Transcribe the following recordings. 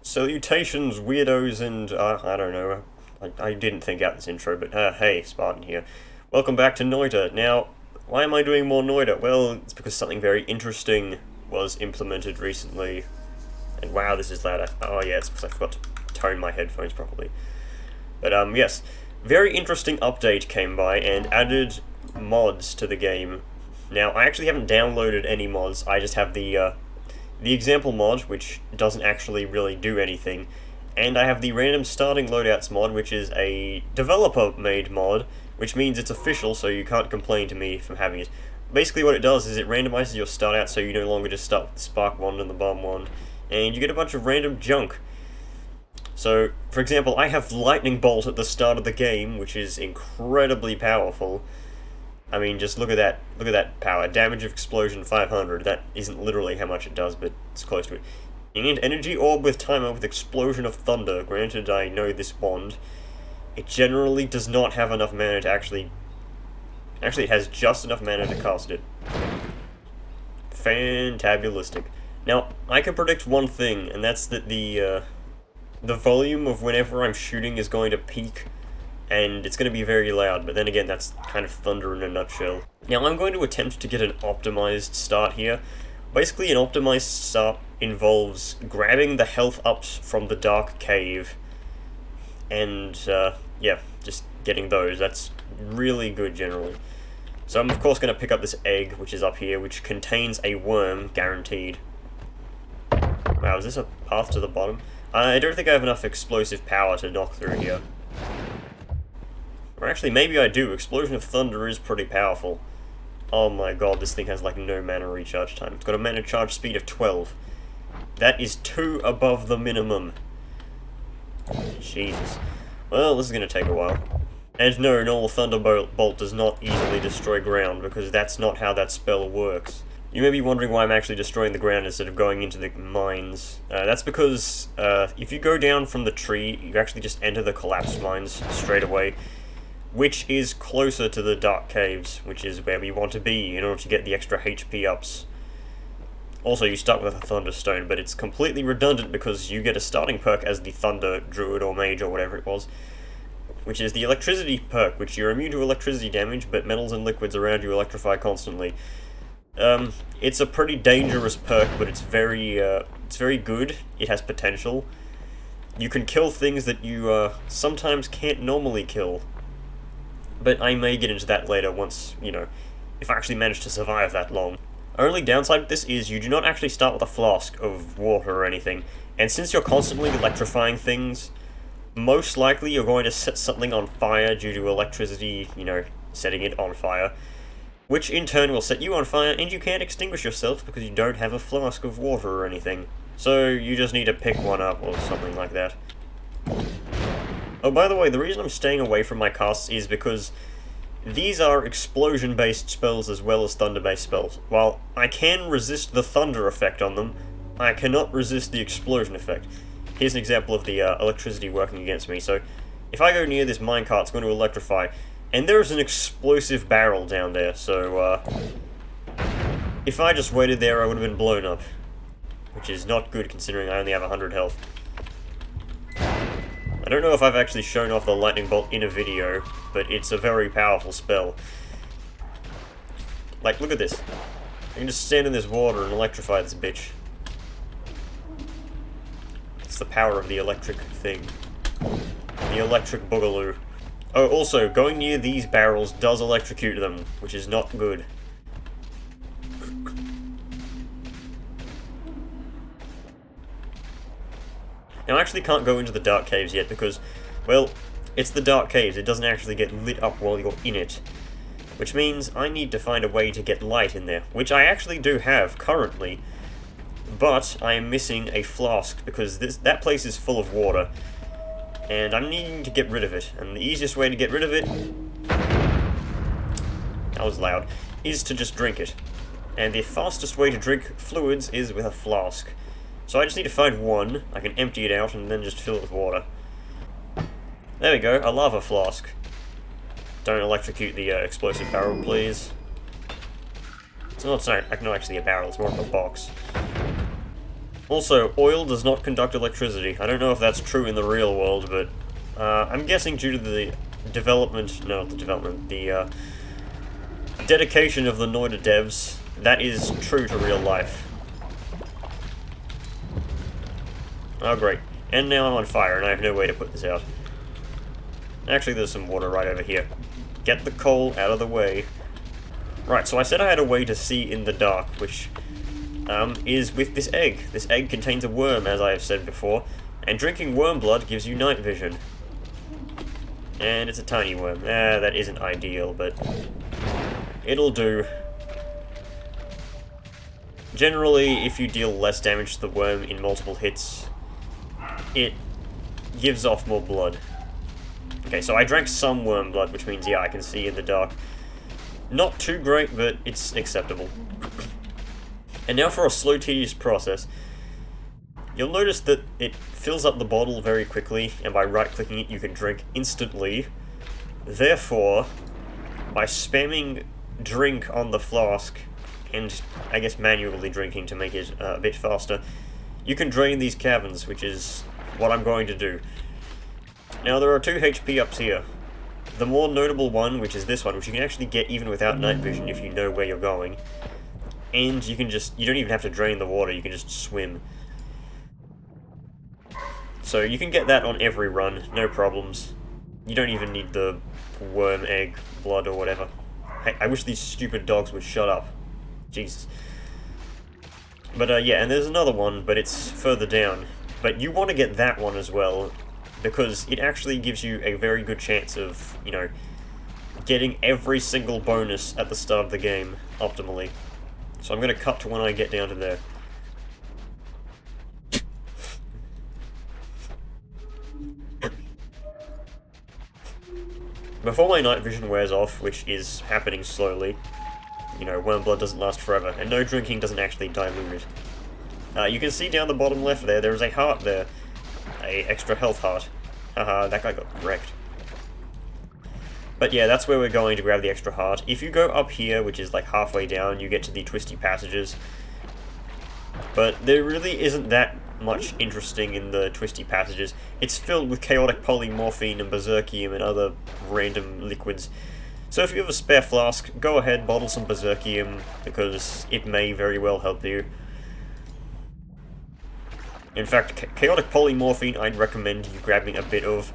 Salutations, weirdos, and, I don't know, I didn't think out this intro, but, hey, Spartan here. Welcome back to Noita. Now, why am I doing more Noita? Well, it's because something very interesting was implemented recently, and wow, this is loud. Oh yeah, it's because I forgot to tone my headphones properly. But, yes, very interesting update came by and added mods to the game. Now, I actually haven't downloaded any mods, I just have the example mod, which doesn't actually really do anything, and I have the random starting loadouts mod, which is a developer-made mod, which means it's official, so you can't complain to me from having it. Basically what it does is it randomizes your start out, so you no longer just start with the spark wand and the bomb wand, and you get a bunch of random junk. So, for example, I have lightning bolt at the start of the game, which is incredibly powerful. I mean, just look at that power. Damage of explosion 500. That isn't literally how much it does, but it's close to it. And energy orb with timer with explosion of thunder. Granted, I know this wand. It generally does not have enough mana to actually... Actually, it has just enough mana to cast it. Fantabulistic. Now, I can predict one thing, and that's that the volume of whenever I'm shooting is going to peak, and it's going to be very loud, but then again, that's kind of thunder in a nutshell. Now, I'm going to attempt to get an optimized start here. Basically, an optimized start involves grabbing the health ups from the dark cave, and, yeah, just getting those. That's really good, generally. So I'm, of course, going to pick up this egg, which is up here, which contains a worm, guaranteed. Wow, is this a path to the bottom? I don't think I have enough explosive power to knock through here. Or actually, maybe I do. Explosion of Thunder is pretty powerful. Oh my god, this thing has like no mana recharge time. It's got a mana charge speed of 12. That is 2 above the minimum. Jesus. Well, this is going to take a while. And no, normal Thunderbolt does not easily destroy ground, because that's not how that spell works. You may be wondering why I'm actually destroying the ground instead of going into the mines. That's because if you go down from the tree, you actually just enter the collapsed mines straight away, which is closer to the dark caves, which is where we want to be in order to get the extra HP ups. Also, you start with a Thunderstone, but it's completely redundant because you get a starting perk as the Thunder Druid or Mage or whatever it was, which is the Electricity perk, which you're immune to electricity damage, but metals and liquids around you electrify constantly. It's a pretty dangerous perk, but it's very good. It has potential. You can kill things that you sometimes can't normally kill. But I may get into that later once, you know, if I actually manage to survive that long. Only downside with this is you do not actually start with a flask of water or anything, and since you're constantly electrifying things, most likely you're going to set something on fire due to electricity, you know, setting it on fire, which in turn will set you on fire, and you can't extinguish yourself because you don't have a flask of water or anything. So you just need to pick one up or something like that. Oh, by the way, the reason I'm staying away from my casts is because these are explosion-based spells as well as thunder-based spells. While I can resist the thunder effect on them, I cannot resist the explosion effect. Here's an example of the electricity working against me. So, if I go near this minecart, it's going to electrify, and there's an explosive barrel down there, so, if I just waited there, I would have been blown up. Which is not good, considering I only have 100 health. I don't know if I've actually shown off the lightning bolt in a video, but it's a very powerful spell. Like, look at this. I can just stand in this water and electrify this bitch. It's the power of the electric thing. The electric boogaloo. Oh, also, going near these barrels does electrocute them, which is not good. Now, I actually can't go into the dark caves yet because, well, it's the dark caves. It doesn't actually get lit up while you're in it. Which means I need to find a way to get light in there, which I actually do have currently. But I am missing a flask because that place is full of water. And I'm needing to get rid of it. And the easiest way to get rid of it, that was loud, is to just drink it. And the fastest way to drink fluids is with a flask. So I just need to find one, I can empty it out and then just fill it with water. There we go, a lava flask. Don't electrocute the explosive barrel, please. It's not actually a barrel, it's more of a box. Also, oil does not conduct electricity. I don't know if that's true in the real world, but I'm guessing due to the dedication of the Noita devs, that is true to real life. Oh great. And now I'm on fire, and I have no way to put this out. Actually, there's some water right over here. Get the coal out of the way. Right, so I said I had a way to see in the dark, which is with this egg. This egg contains a worm, as I have said before, and drinking worm blood gives you night vision. And it's a tiny worm. That isn't ideal, but it'll do. Generally, if you deal less damage to the worm in multiple hits, it gives off more blood. Okay, so I drank some worm blood, which means, yeah, I can see in the dark. Not too great, but it's acceptable. And now for a slow, tedious process. You'll notice that it fills up the bottle very quickly, and by right-clicking it you can drink instantly. Therefore, by spamming drink on the flask, and I guess manually drinking to make it a bit faster, you can drain these caverns, which is what I'm going to do. Now there are 2 HP ups here. The more notable one, which is this one, which you can actually get even without night vision if you know where you're going. And you don't even have to drain the water, you can just swim. So you can get that on every run, no problems. You don't even need the worm, egg, blood, or whatever. Hey, I wish these stupid dogs would shut up. Jesus. But yeah, and there's another one, but it's further down. But you want to get that one as well, because it actually gives you a very good chance of, you know, getting every single bonus at the start of the game, optimally. So I'm going to cut to when I get down to there. Before my night vision wears off, which is happening slowly, you know, worm blood doesn't last forever, and no drinking doesn't actually dilute it. You can see down the bottom left there is a heart there. A extra health heart. Haha, that guy got wrecked. But yeah, that's where we're going to grab the extra heart. If you go up here, which is like halfway down, you get to the twisty passages. But there really isn't that much interesting in the twisty passages. It's filled with chaotic polymorphine and berserkium and other random liquids. So if you have a spare flask, go ahead, bottle some berserkium, because it may very well help you. In fact, chaotic polymorphine I'd recommend you grabbing a bit of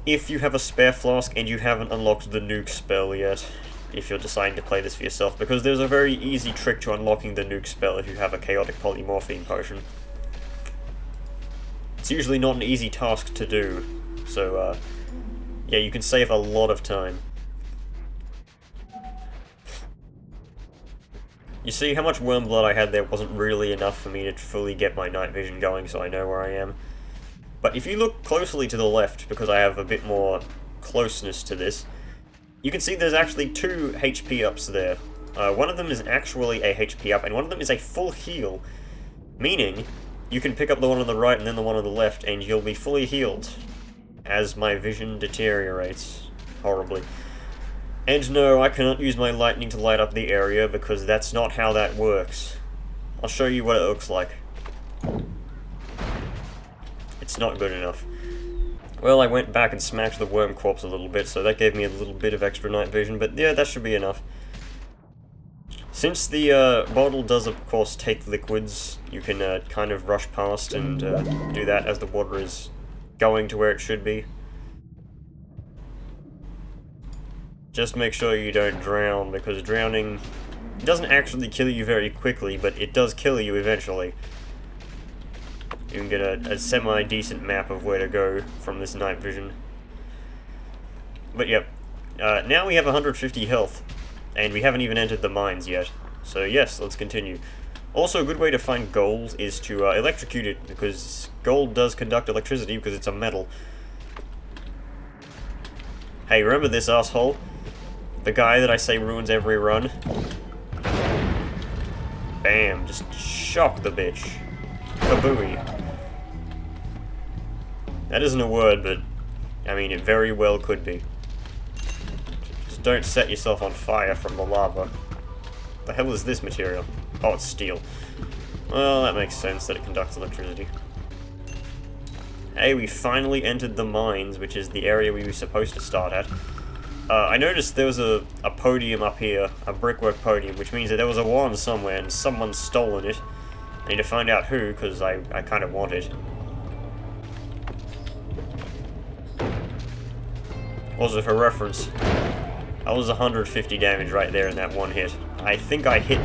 if you have a spare flask and you haven't unlocked the nuke spell yet, if you're deciding to play this for yourself, because there's a very easy trick to unlocking the nuke spell if you have a chaotic polymorphine potion. It's usually not an easy task to do, so yeah, you can save a lot of time. You see, how much worm blood I had there wasn't really enough for me to fully get my night vision going so I know where I am. But if you look closely to the left, because I have a bit more closeness to this, you can see there's actually 2 HP ups there. One of them is actually a HP up, and one of them is a full heal. Meaning, you can pick up the one on the right and then the one on the left, and you'll be fully healed, as my vision deteriorates horribly. And no, I cannot use my lightning to light up the area, because that's not how that works. I'll show you what it looks like. It's not good enough. Well, I went back and smacked the worm corpse a little bit, so that gave me a little bit of extra night vision, but yeah, that should be enough. Since the bottle does, of course, take liquids, you can kind of rush past and do that as the water is going to where it should be. Just make sure you don't drown, because drowning doesn't actually kill you very quickly, but it does kill you eventually. You can get a semi-decent map of where to go from this night vision. But yep, now we have 150 health, and we haven't even entered the mines yet. So yes, let's continue. Also, a good way to find gold is to electrocute it, because gold does conduct electricity because it's a metal. Hey, remember this asshole? The guy that I say ruins every run? Bam, just shock the bitch. Kabooey. That isn't a word, but, I mean, it very well could be. Just don't set yourself on fire from the lava. The hell is this material? Oh, it's steel. Well, that makes sense that it conducts electricity. Hey, we finally entered the mines, which is the area we were supposed to start at. I noticed there was a podium up here, a brickwork podium, which means that there was a wand somewhere and someone's stolen it. I need to find out who, because I kind of want it. Also, for reference, that was 150 damage right there in that one hit. I think I hit...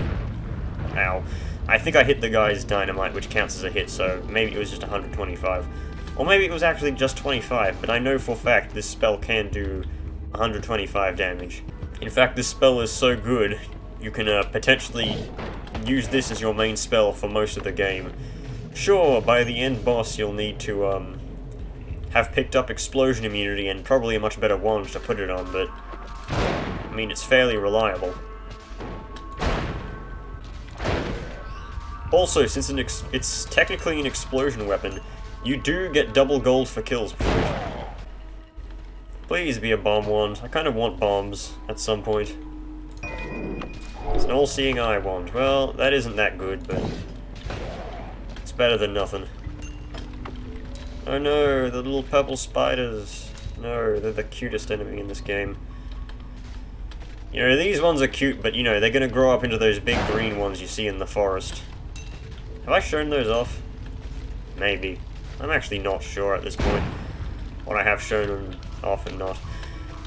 Ow. I think I hit the guy's dynamite, which counts as a hit, so maybe it was just 125. Or maybe it was actually just 25, but I know for a fact this spell can do 125 damage. In fact, this spell is so good, you can potentially use this as your main spell for most of the game. Sure, by the end boss you'll need to have picked up explosion immunity and probably a much better wand to put it on, but I mean, it's fairly reliable. Also, since it's technically an explosion weapon, you do get double gold for kills. Please be a bomb wand. I kind of want bombs at some point. It's an all-seeing eye wand. Well, that isn't that good, but it's better than nothing. Oh no, the little purple spiders. No, they're the cutest enemy in this game. You know, these ones are cute, but you know, they're gonna grow up into those big green ones you see in the forest. Have I shown those off? Maybe. I'm actually not sure at this point what I have shown them off and not.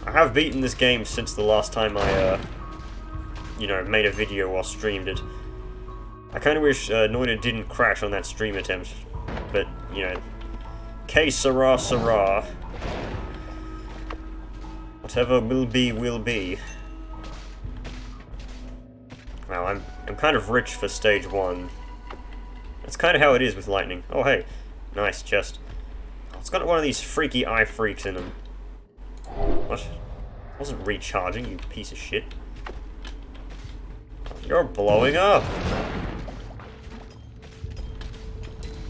I have beaten this game since the last time I, you know, made a video or streamed it. I kind of wish Noita didn't crash on that stream attempt, but, you know, que sera, sera. Whatever will be, will be. Wow, I'm kind of rich for stage 1. That's kind of how it is with lightning. Oh, hey. Nice chest. Oh, it's got one of these freaky eye freaks in them. What? I wasn't recharging, you piece of shit. You're blowing up!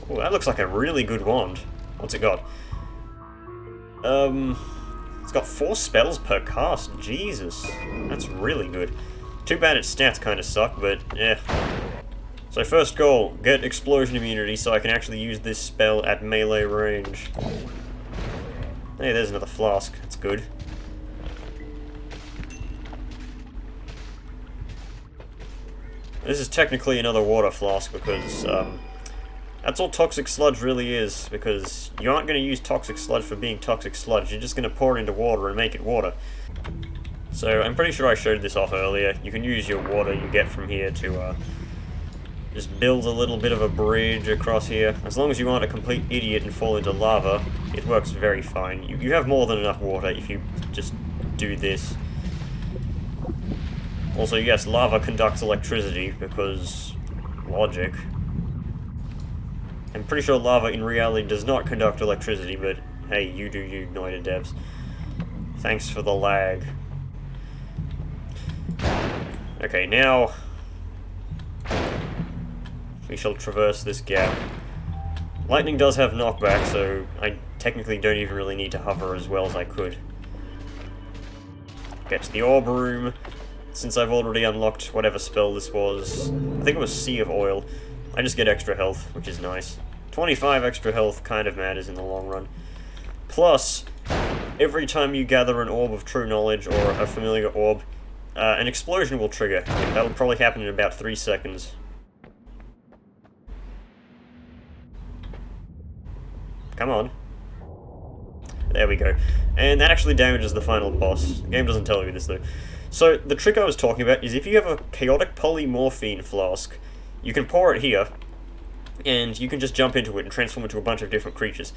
Oh, that looks like a really good wand. What's it got? It's got 4 spells per cast. Jesus. That's really good. Too bad its stats kind of suck, but yeah. So first goal, get explosion immunity so I can actually use this spell at melee range. Hey, there's another flask. That's good. This is technically another water flask because that's all toxic sludge really is, because you aren't going to use toxic sludge for being toxic sludge, you're just going to pour it into water and make it water. So I'm pretty sure I showed this off earlier. You can use your water you get from here to just build a little bit of a bridge across here. As long as you aren't a complete idiot and fall into lava, it works very fine. You have more than enough water if you just do this. Also, yes, lava conducts electricity, because logic. I'm pretty sure lava in reality does not conduct electricity, but hey, you do you, Noita devs. Thanks for the lag. Okay, now we shall traverse this gap. Lightning does have knockback, so I technically don't even really need to hover as well as I could. Get to the orb room. Since I've already unlocked whatever spell this was, I think it was Sea of Oil, I just get extra health, which is nice. 25 extra health kind of matters in the long run. Plus, every time you gather an Orb of True Knowledge, or a familiar orb, an explosion will trigger. That'll probably happen in about 3 seconds. Come on. There we go. And that actually damages the final boss. The game doesn't tell you this though. So, the trick I was talking about is if you have a chaotic polymorphine flask, you can pour it here, and you can just jump into it and transform into a bunch of different creatures.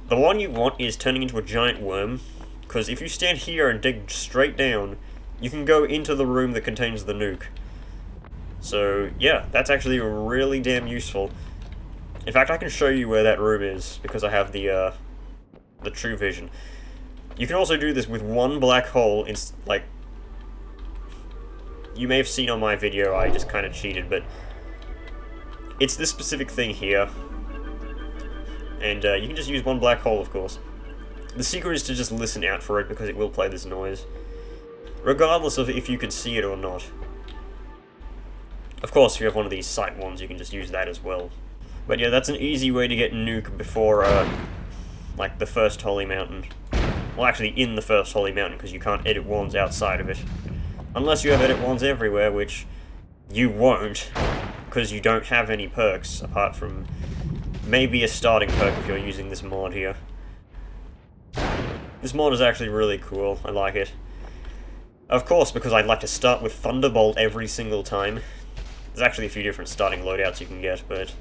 The one you want is turning into a giant worm, because if you stand here and dig straight down, you can go into the room that contains the nuke. So, yeah, that's actually really damn useful. In fact, I can show you where that room is, because I have the true vision. You can also do this with one black hole, like, you may have seen on my video, I just kind of cheated, but it's this specific thing here. And you can just use one black hole, of course. The secret is to just listen out for it, because it will play this noise. Regardless of if you can see it or not. Of course, if you have one of these sight ones, you can just use that as well. But yeah, that's an easy way to get nuke before, like, the first Holy Mountain. Well, actually, in the first Holy Mountain, because you can't edit wands outside of it. Unless you have edit wands everywhere, which you won't, because you don't have any perks, apart from maybe a starting perk if you're using this mod here. This mod is actually really cool, I like it. Of course, because I'd like to start with Thunderbolt every single time. There's actually a few different starting loadouts you can get, but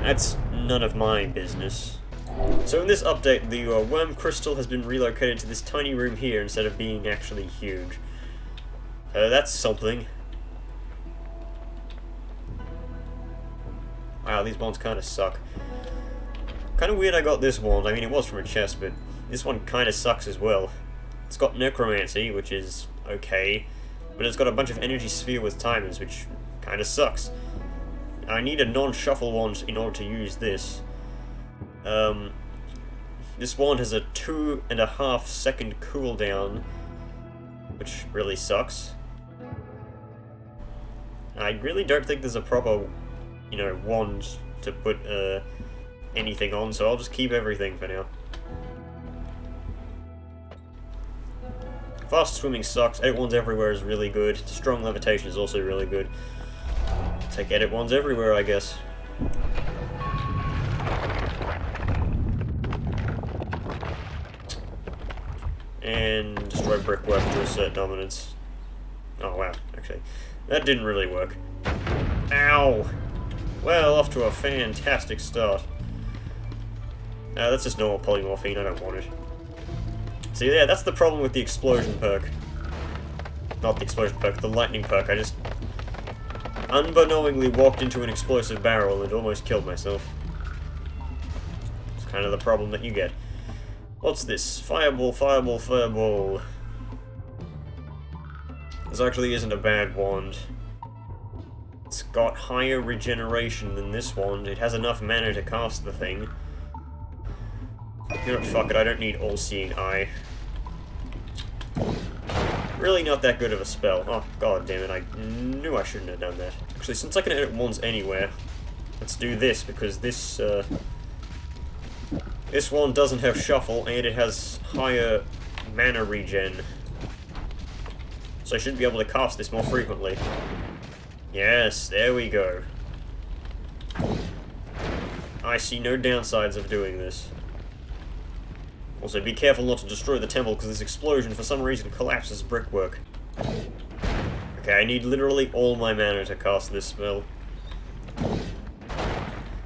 that's none of my business. So in this update, the worm crystal has been relocated to this tiny room here instead of being actually huge. That's something. Wow, these wands kind of suck. Kind of weird I got this wand. I mean, it was from a chest, but this one kind of sucks as well. It's got necromancy, which is okay, but it's got a bunch of energy sphere with timers, which kind of sucks. I need a non-shuffle wand in order to use this. This wand has a 2.5 second cooldown, which really sucks. I really don't think there's a proper, you know, wand to put anything on, so I'll just keep everything for now. Fast swimming sucks, edit wands everywhere is really good, strong levitation is also really good. Take edit wands everywhere, I guess. And destroy brickwork to assert dominance. Oh wow, actually, that didn't really work. Ow! Well, off to a fantastic start. That's just normal polymorphine, I don't want it. So yeah, that's the problem with the explosion perk. Not the explosion perk, the lightning perk. I just unbeknowingly walked into an explosive barrel and almost killed myself. It's kind of the problem that you get. What's this? Fireball, fireball, fireball. This actually isn't a bad wand. It's got higher regeneration than this wand. It has enough mana to cast the thing. You know what, fuck it, I don't need All-Seeing Eye. Really not that good of a spell. Oh, god damn it, I knew I shouldn't have done that. Actually, since I can edit wands anywhere, let's do this, because this wand doesn't have shuffle, and it has higher mana regen. So I should be able to cast this more frequently. Yes, there we go. I see no downsides of doing this. Also, be careful not to destroy the temple, because this explosion for some reason collapses brickwork. Okay, I need literally all my mana to cast this spell.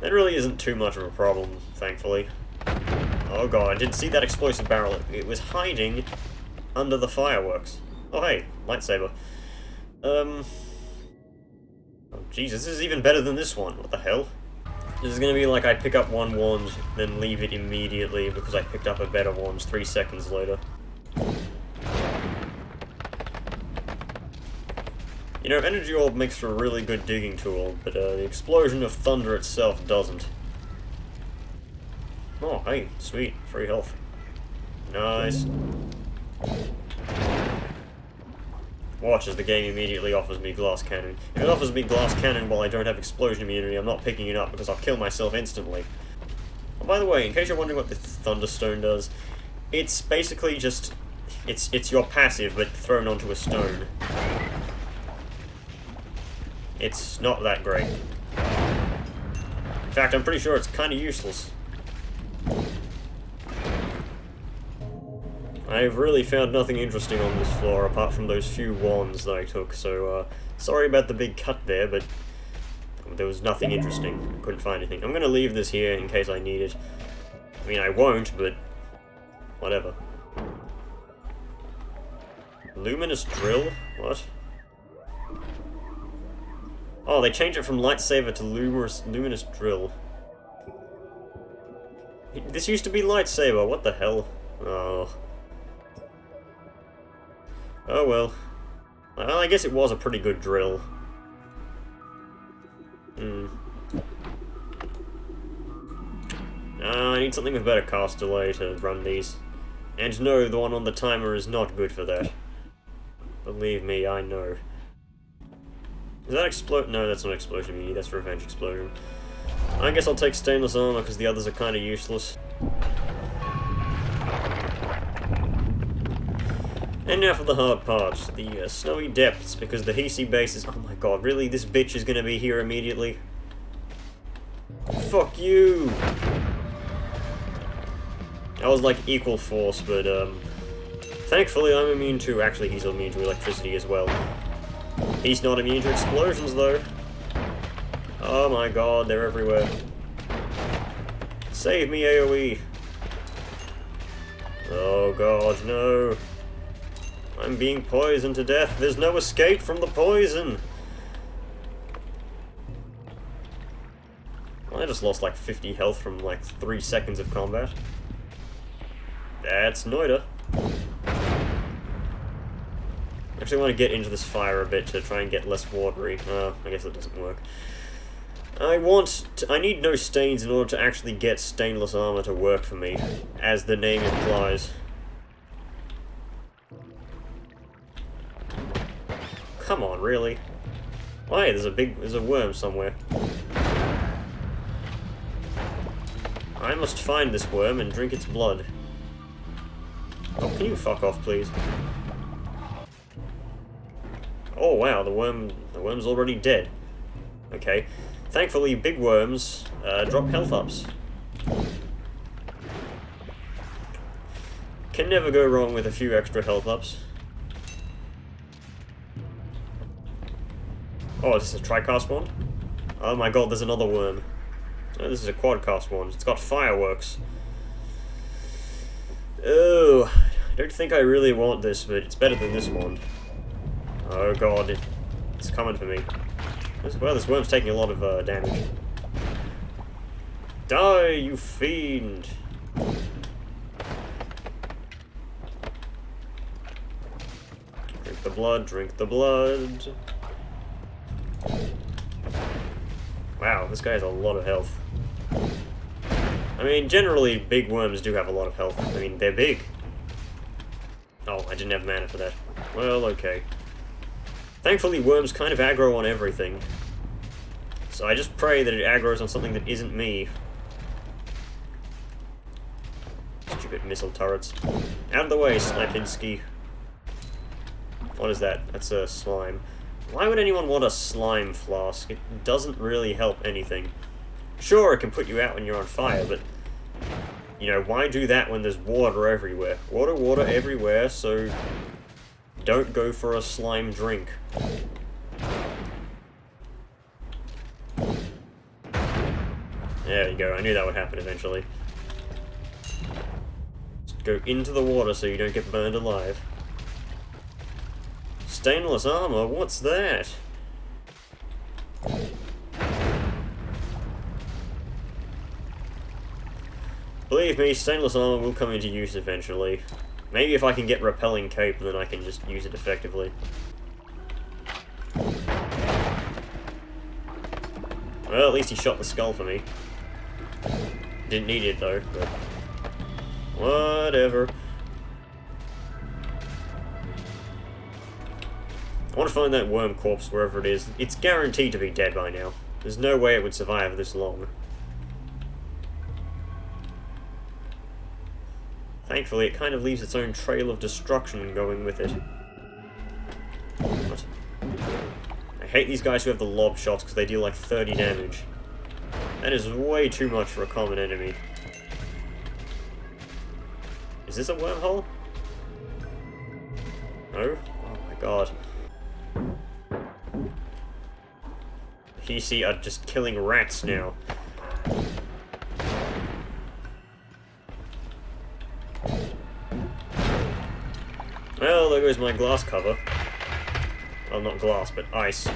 That really isn't too much of a problem, thankfully. Oh god, I didn't see that explosive barrel. It was hiding under the fireworks. Oh hey, lightsaber. Oh Jesus, this is even better than this one. What the hell? This is gonna be like I pick up one wand, then leave it immediately because I picked up a better wand 3 seconds later. You know, Energy Orb makes for a really good digging tool, but the Explosion of Thunder itself doesn't. Oh, hey, sweet, free health. Nice. Watch as the game immediately offers me Glass Cannon. If it offers me Glass Cannon while I don't have Explosion immunity, I'm not picking it up because I'll kill myself instantly. Oh, by the way, in case you're wondering what the Thunderstone does, it's basically just... It's your passive, but thrown onto a stone. It's not that great. In fact, I'm pretty sure it's kind of useless. I've really found nothing interesting on this floor apart from those few wands that I took, so sorry about the big cut there, but there was nothing interesting. I couldn't find anything. I'm gonna leave this here in case I need it. I mean, I won't, but whatever. Luminous Drill? What? Oh, they changed it from Lightsaber to Luminous Drill. This used to be Lightsaber, what the hell? Oh. Oh well. I guess it was a pretty good drill. I need something with better cast delay to run these. And no, the one on the timer is not good for that. Believe me, I know. Is that explode? No, that's not explosion immunity, that's revenge explosion. I guess I'll take stainless armor because the others are kind of useless. And now for the hard part, the snowy depths, because the Hisi base is... Oh my god, really? This bitch is gonna be here immediately? Fuck you! That was like equal force, but thankfully I'm immune to... Actually, he's immune to electricity as well. He's not immune to explosions, though. Oh my god, they're everywhere. Save me, AoE! Oh god, no. I'm being poisoned to death. There's no escape from the poison! Well, I just lost like 50 health from like 3 seconds of combat. That's Noita. Actually, I want to get into this fire a bit to try and get less watery. I guess that doesn't work. I need no stains in order to actually get stainless armor to work for me, as the name implies. Come on, really? Why? There's a worm somewhere. I must find this worm and drink its blood. Oh, can you fuck off, please? Oh wow, the worm's already dead. Okay. Thankfully, big worms drop health ups. Can never go wrong with a few extra health ups. Oh, is this a tricast one? Oh my god, there's another worm. Oh, this is a quadcast one. It's got fireworks. Oh, I don't think I really want this, but it's better than this one. Oh god, it's coming for me. Well, this worm's taking a lot of damage. Die, you fiend! Drink the blood, drink the blood. Wow, this guy has a lot of health. I mean, generally, big worms do have a lot of health. I mean, they're big. Oh, I didn't have mana for that. Well, okay. Thankfully, worms kind of aggro on everything. So I just pray that it aggroes on something that isn't me. Stupid missile turrets. Out of the way, Snipinski. What is that? That's a slime. Why would anyone want a slime flask? It doesn't really help anything. Sure, it can put you out when you're on fire, but... You know, why do that when there's water everywhere? Water everywhere, so... Don't go for a slime drink. There you go, I knew that would happen eventually. Just go into the water so you don't get burned alive. Stainless armor? What's that? Believe me, stainless armor will come into use eventually. Maybe if I can get repelling cape, then I can just use it effectively. Well, at least he shot the skull for me. Didn't need it though, but... Whatever. I want to find that worm corpse wherever it is. It's guaranteed to be dead by now. There's no way it would survive this long. Thankfully, it kind of leaves its own trail of destruction going with it. What? I hate these guys who have the lob shots because they deal like 30 damage. That is way too much for a common enemy. Is this a wormhole? No? Oh my god. PC are just killing rats now. Well, there goes my glass cover. Well, not glass, but ice.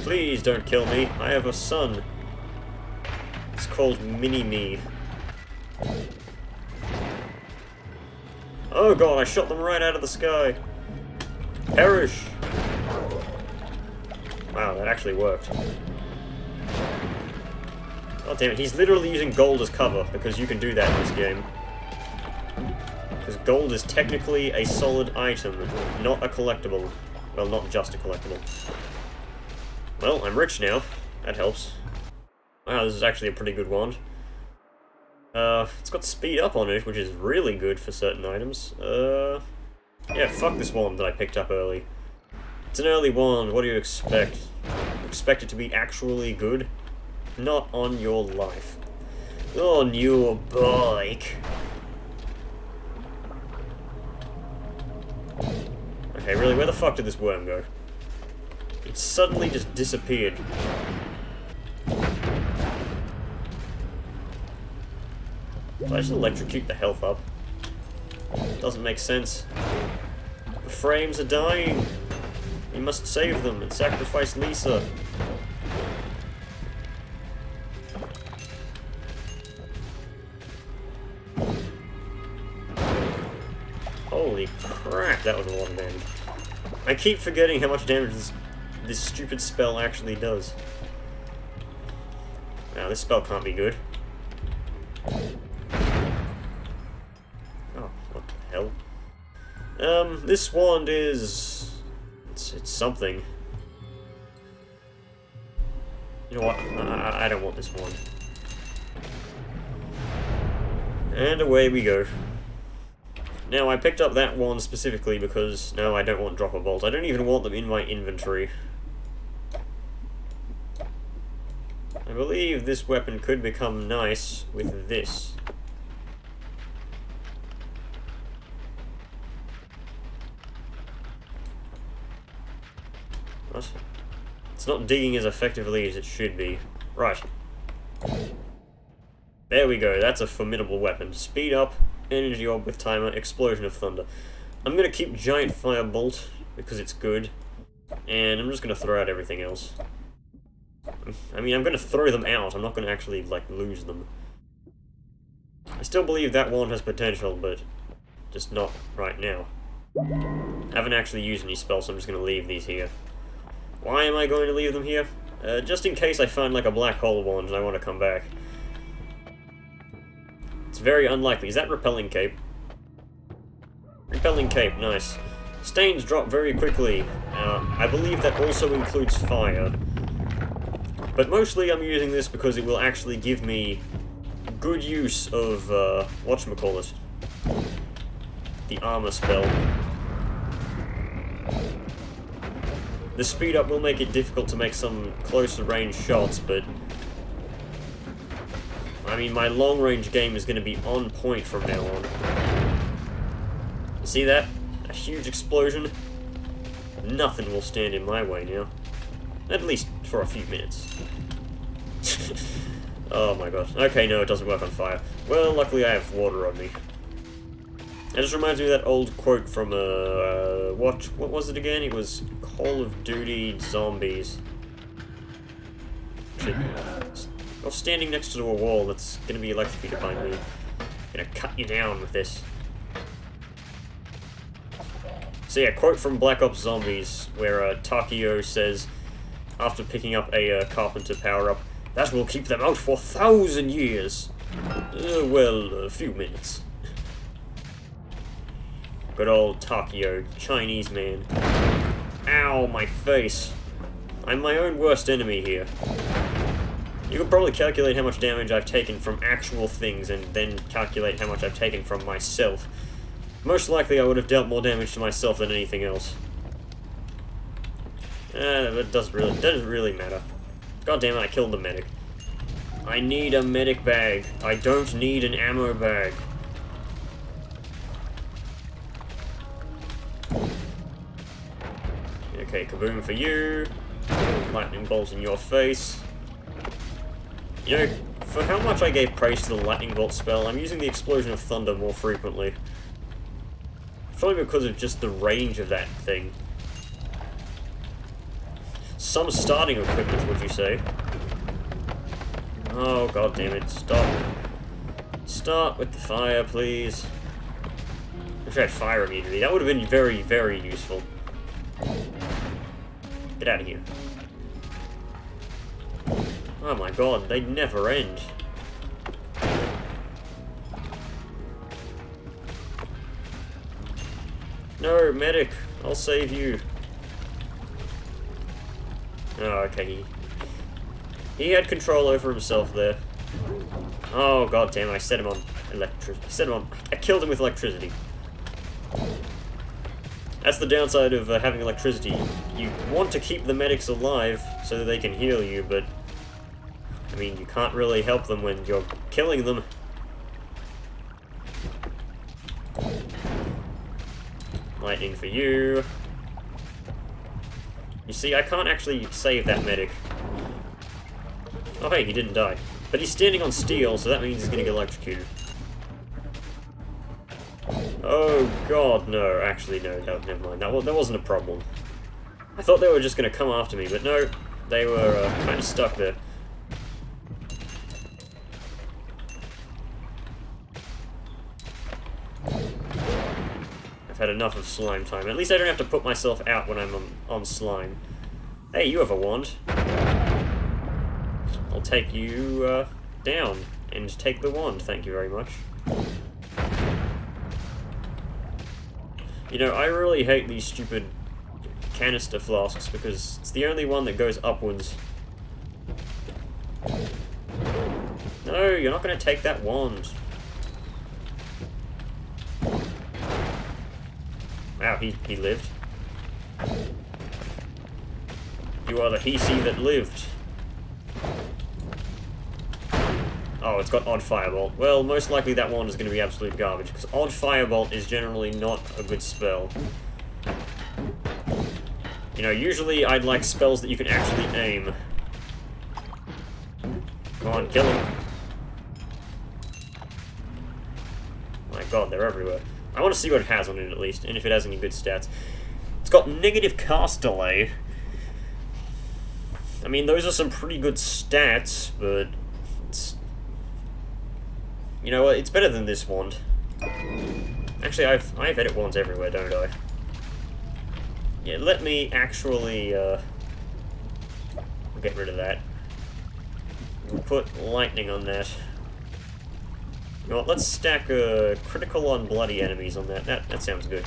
Please don't kill me. I have a son. It's called Mini-Me. Oh god, I shot them right out of the sky. Perish! Wow, that actually worked. God damn it, he's literally using gold as cover, because you can do that in this game. Because gold is technically a solid item, not a collectible. Well, not just a collectible. Well, I'm rich now. That helps. Wow, this is actually a pretty good wand. It's got speed up on it, which is really good for certain items. Yeah, fuck this wand that I picked up early. It's an early wand, what do you expect? Expect it to be actually good? Not on your life. On your bike. Okay, really, where the fuck did this worm go? It suddenly just disappeared. Did I just electrocute the health up? Doesn't make sense. The frames are dying. We must save them and sacrifice Lisa. Holy crap, that was a lot of damage. I keep forgetting how much damage this stupid spell actually does. Now, this spell can't be good. Oh, what the hell? This wand is... It's something. You know what? I don't want this wand. And away we go. Now, I picked up that wand specifically because, no, I don't want dropper bolts. I don't even want them in my inventory. I believe this weapon could become nice with this. What? It's not digging as effectively as it should be. Right. There we go, that's a formidable weapon. Speed up, energy orb with timer, explosion of thunder. I'm gonna keep giant firebolt because it's good, and I'm just gonna throw out everything else. I mean, I'm gonna throw them out, I'm not gonna actually, like, lose them. I still believe that wand has potential, but just not right now. I haven't actually used any spells, so I'm just gonna leave these here. Why am I going to leave them here? Just in case I find, like, a black hole wand and I want to come back. It's very unlikely. Is that repelling cape? Repelling cape, nice. Stains drop very quickly. I believe that also includes fire. But mostly I'm using this because it will actually give me good use of, whatchamacallit? The armor spell. The speed up will make it difficult to make some closer range shots, but... I mean, my long range game is going to be on point from now on. You see that? A huge explosion? Nothing will stand in my way now. At least for a few minutes. Oh my god. Okay, no, it doesn't work on fire. Well, luckily I have water on me. That just reminds me of that old quote from, what was it again? It was Call of Duty Zombies. You're standing next to a wall that's gonna be electrocuted by me. I'm gonna cut you down with this. So yeah, quote from Black Ops Zombies, where Takio says, after picking up a carpenter power-up, that will keep them out for 1,000 years. Well, a few minutes. Good old Takio, Chinese man. Ow, my face. I'm my own worst enemy here. You could probably calculate how much damage I've taken from actual things and then calculate how much I've taken from myself. Most likely I would have dealt more damage to myself than anything else. That doesn't really matter. God damn it, I killed the medic. I need a medic bag. I don't need an ammo bag. Okay, kaboom for you. Lightning bolt in your face. You know, for how much I gave praise to the lightning bolt spell, I'm using the explosion of thunder more frequently. Probably because of just the range of that thing. Some starting equipment, would you say? Oh, god damn it, stop. Start with the fire, please. I wish I had fire immunity. That would have been very, very useful. Get out of here. Oh my god, they never end. No, medic, I'll save you. Oh, okay, he had control over himself there. Oh, god damn, I set him on I killed him with electricity. That's the downside of having electricity. You want to keep the medics alive so that they can heal you, but I mean, you can't really help them when you're killing them. Lightning for you. You see, I can't actually save that medic. Oh hey, he didn't die. But he's standing on steel, so that means he's gonna get electrocuted. Oh god, no. Actually, no, never mind. That wasn't a problem. I thought they were just gonna come after me, but no. They were kind of stuck there. I've had enough of slime time. At least I don't have to put myself out when I'm on slime. Hey, you have a wand. I'll take you down and take the wand, thank you very much. You know, I really hate these stupid canister flasks because it's the only one that goes upwards. No, you're not going to take that wand. Wow, he lived. You are the he-see that lived. Oh, it's got Odd Firebolt. Well, most likely that one is going to be absolute garbage, because Odd Firebolt is generally not a good spell. You know, usually I'd like spells that you can actually aim. Come on, kill him. My god, they're everywhere. I want to see what it has on it at least, and if it has any good stats. It's got negative cast delay. I mean, those are some pretty good stats, but it's... You know what, it's better than this wand. Actually, I have edit wands everywhere, don't I? Yeah, let me actually, get rid of that. We'll put lightning on that. You know what, let's stack critical on bloody enemies on that. That sounds good.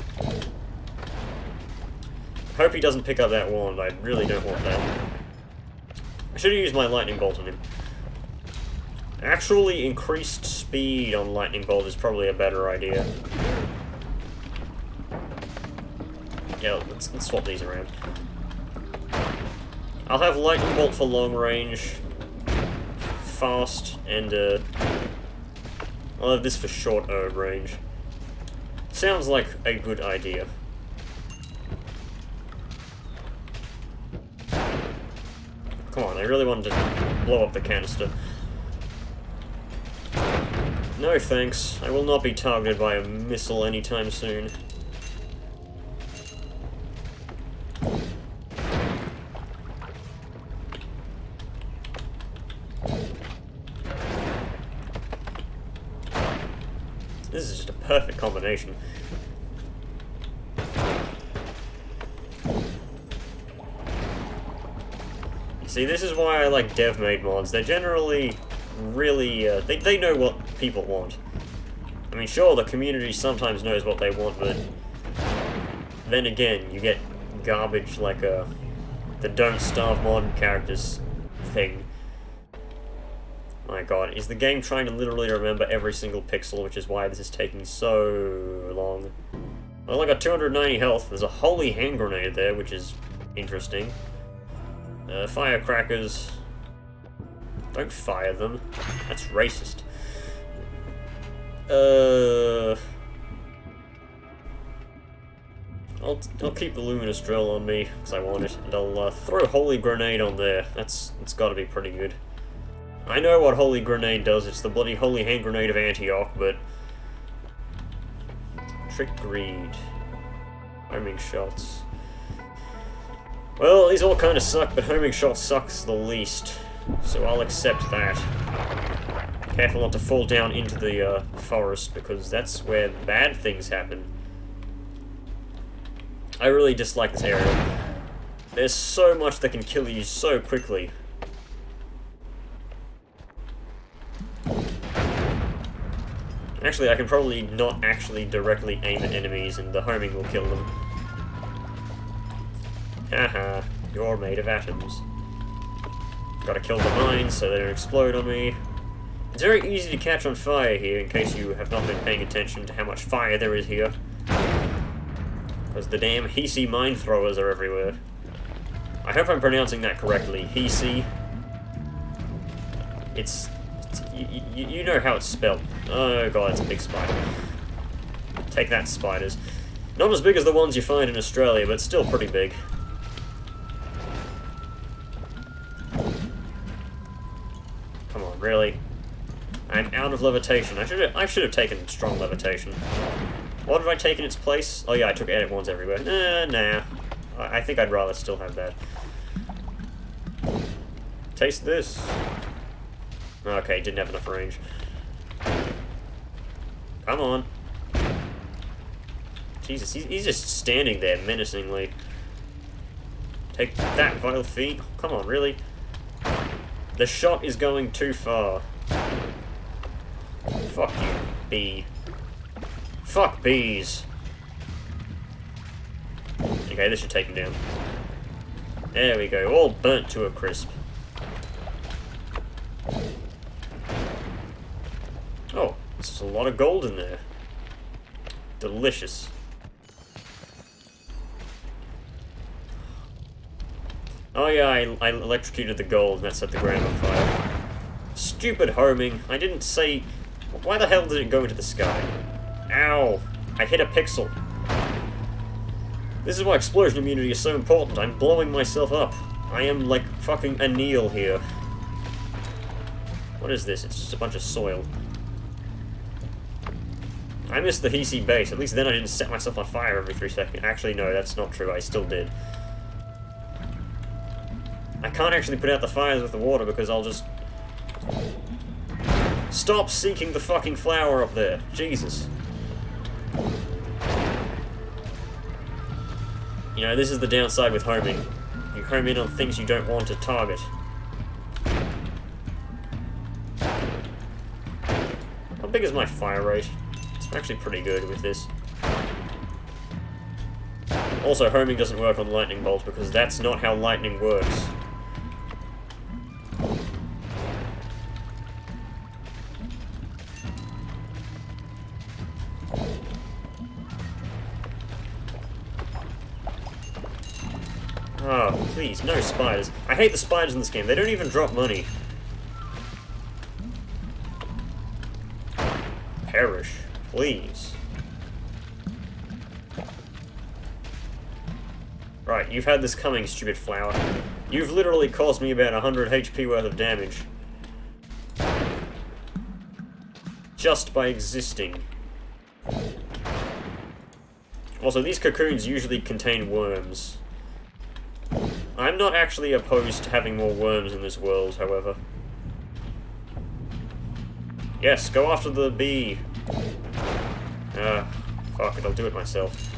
Hope he doesn't pick up that wand, I really don't want that. I should have used my lightning bolt on him. Actually, increased speed on lightning bolt is probably a better idea. Yeah, let's swap these around. I'll have lightning bolt for long range, fast, and I'll have this for short range. Sounds like a good idea. Come on, I really wanted to blow up the canister. No thanks, I will not be targeted by a missile anytime soon. This is just a perfect combination. See, this is why I like dev-made mods. They're generally really, they know what people want. I mean, sure, the community sometimes knows what they want, but then again, you get garbage like the Don't Starve mod characters thing. My god, is the game trying to literally remember every single pixel, which is why this is taking so long. Well, I got 290 health. There's a holy hand grenade there, which is interesting. Firecrackers. Don't fire them. That's racist. I'll keep the luminous drill on me because I want it, and I'll throw holy grenade on there. It's got to be pretty good. I know what holy grenade does. It's the bloody holy hand grenade of Antioch, but trick greed, homing shots. Well, these all kind of suck, but homing shot sucks the least, so I'll accept that. Careful not to fall down into the forest, because that's where bad things happen. I really dislike this area. There's so much that can kill you so quickly. Actually, I can probably not actually directly aim at enemies, and the homing will kill them. Haha, you're made of atoms. Gotta kill the mines so they don't explode on me. It's very easy to catch on fire here, in case you have not been paying attention to how much fire there is here. Because the damn Hisi mine throwers are everywhere. I hope I'm pronouncing that correctly. Hisi. You know how it's spelled. Oh god, it's a big spider. Take that, spiders. Not as big as the ones you find in Australia, but still pretty big. Come on, really? I'm out of levitation. I should have taken strong levitation. What did I take in its place? Oh yeah, I took edit ones everywhere. Nah. I think I'd rather still have that. Taste this. Okay, didn't have enough range. Come on. Jesus, he's just standing there menacingly. Take that, Vital Feet. Come on, really? The shot is going too far. Fuck you, bee. Fuck bees. Okay, this should take him down. There we go, all burnt to a crisp. Oh, there's a lot of gold in there. Delicious. Oh yeah, I electrocuted the gold and that set the ground on fire. Stupid homing. I didn't say... Why the hell did it go into the sky? Ow! I hit a pixel. This is why explosion immunity is so important. I'm blowing myself up. I am like fucking Anil here. What is this? It's just a bunch of soil. I missed the Hisi base. At least then I didn't set myself on fire every 3 seconds. Actually, no, that's not true. I still did. I can't actually put out the fires with the water because I'll just... Stop seeking the fucking flower up there. Jesus. You know, this is the downside with homing. You home in on things you don't want to target. How big is my fire rate? It's actually pretty good with this. Also, homing doesn't work on lightning bolts because that's not how lightning works. Oh, please, no spiders. I hate the spiders in this game. They don't even drop money. Perish, please. Right, you've had this coming, stupid flower. You've literally caused me about 100 HP worth of damage. Just by existing. Also, these cocoons usually contain worms. I'm not actually opposed to having more worms in this world, however. Yes, go after the bee. Fuck it, I'll do it myself.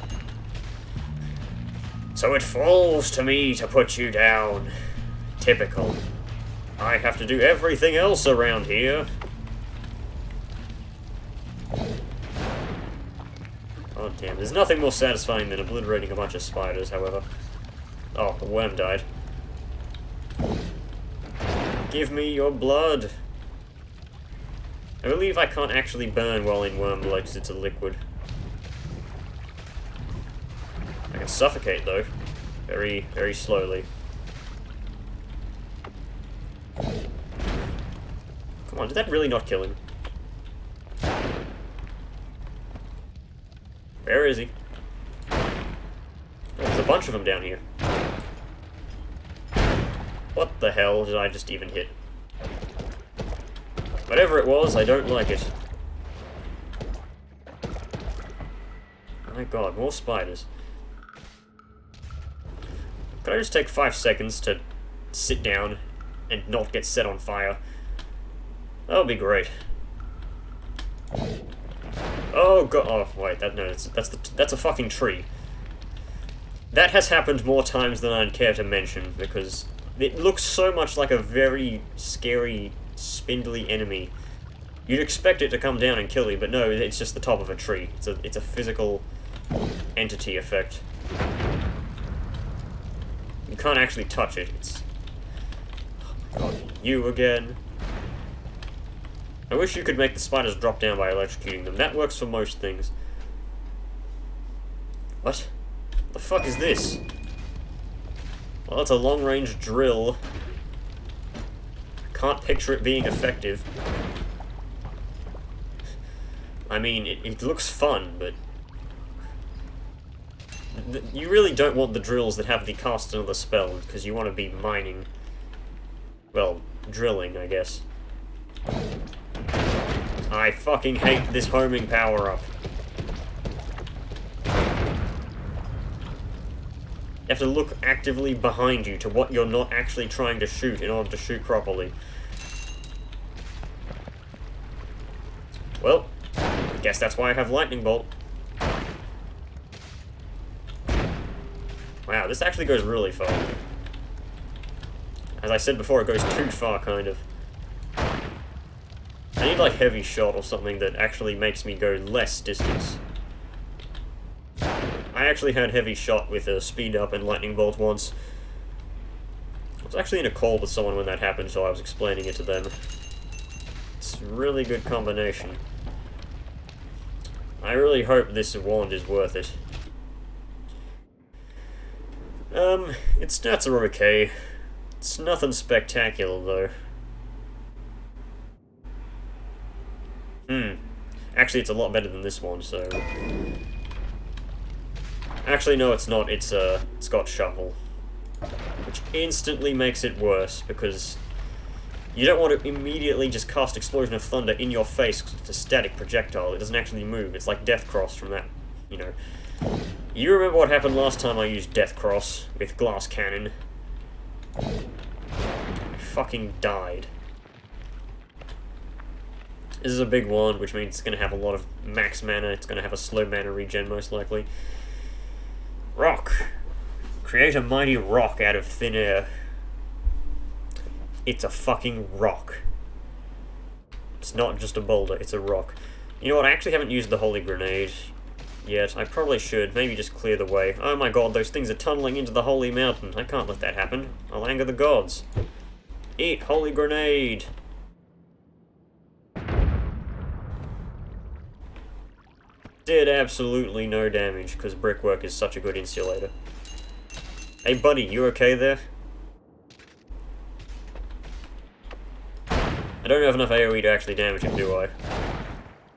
So it falls to me to put you down. Typical. I have to do everything else around here. Oh damn, there's nothing more satisfying than obliterating a bunch of spiders, however. Oh, the worm died. Give me your blood. I believe I can't actually burn while in worm blood because it's a liquid. I can suffocate though. Very, very slowly. Come on, did that really not kill him? Where is he? Oh, there's a bunch of them down here. What the hell did I just even hit? Whatever it was, I don't like it. My god, more spiders. Could I just take 5 seconds to sit down and not get set on fire? That would be great. Oh god! Oh wait, that's a fucking tree. That has happened more times than I'd care to mention because it looks so much like a very scary, spindly enemy. You'd expect it to come down and kill you, but no, it's just the top of a tree. It's a physical entity effect. You can't actually touch it. God, you again. I wish you could make the spiders drop down by electrocuting them. That works for most things. What? The fuck is this? Well, it's a long-range drill. I can't picture it being effective. I mean, it looks fun, but... You really don't want the drills that have the cast another spell, because you want to be mining. Well, drilling, I guess. I fucking hate this homing power-up. You have to look actively behind you to what you're not actually trying to shoot in order to shoot properly. Well, I guess that's why I have Lightning Bolt. Wow, this actually goes really far. As I said before, it goes too far, kind of. I need, like, Heavy Shot or something that actually makes me go less distance. I actually had Heavy Shot with a Speed Up and Lightning Bolt once. I was actually in a call with someone when that happened, so I was explaining it to them. It's a really good combination. I really hope this wand is worth it. Its stats are okay. It's nothing spectacular, though. Actually, it's a lot better than this one, so... Actually, no, it's not. It's got Shuffle. Which instantly makes it worse, because... You don't want to immediately just cast Explosion of Thunder in your face because it's a static projectile. It doesn't actually move. It's like Death Cross from that, you know. You remember what happened last time I used Death Cross with Glass Cannon? I fucking died. This is a big one, which means it's going to have a lot of max mana. It's going to have a slow mana regen, most likely. Rock. Create a mighty rock out of thin air. It's a fucking rock. It's not just a boulder, it's a rock. You know what, I actually haven't used the Holy Grenade yet. I probably should. Maybe just clear the way. Oh my god, those things are tunneling into the Holy Mountain. I can't let that happen. I'll anger the gods. Eat Holy Grenade! Did absolutely no damage, because brickwork is such a good insulator. Hey buddy, you okay there? I don't have enough AoE to actually damage him, do I?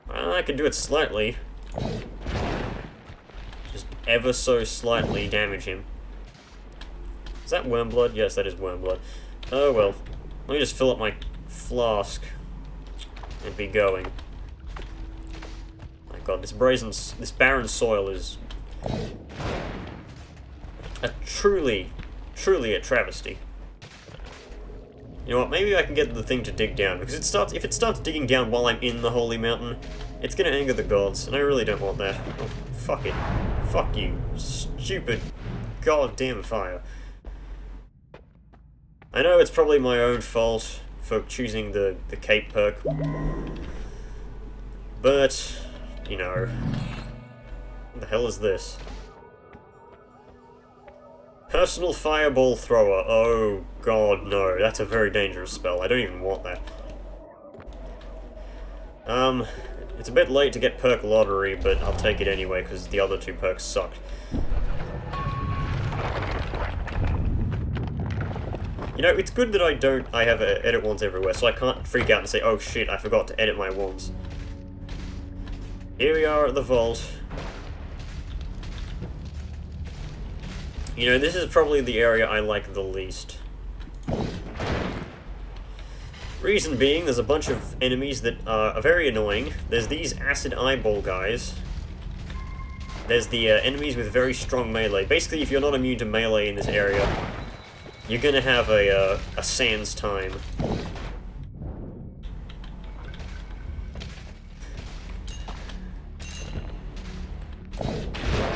Well, I can do it slightly. Just ever so slightly damage him. Is that Wormblood? Yes, that is Wormblood. Oh well. Let me just fill up my flask and be going. My god, this barren soil is truly a travesty. You know what, maybe I can get the thing to dig down, because if it starts digging down while I'm in the Holy Mountain, it's gonna anger the gods, and I really don't want that. Oh, fuck it. Fuck you, stupid goddamn fire. I know it's probably my own fault for choosing the cape perk, but, you know, what the hell is this? Personal Fireball Thrower. Oh god, no. That's a very dangerous spell. I don't even want that. It's a bit late to get perk lottery, but I'll take it anyway, because the other two perks sucked. You know, it's good that I have edit wands everywhere, so I can't freak out and say, oh shit, I forgot to edit my wands. Here we are at the vault. You know, this is probably the area I like the least. Reason being, there's a bunch of enemies that are very annoying. There's these acid eyeball guys. There's the enemies with very strong melee. Basically, if you're not immune to melee in this area, you're gonna have a sans time.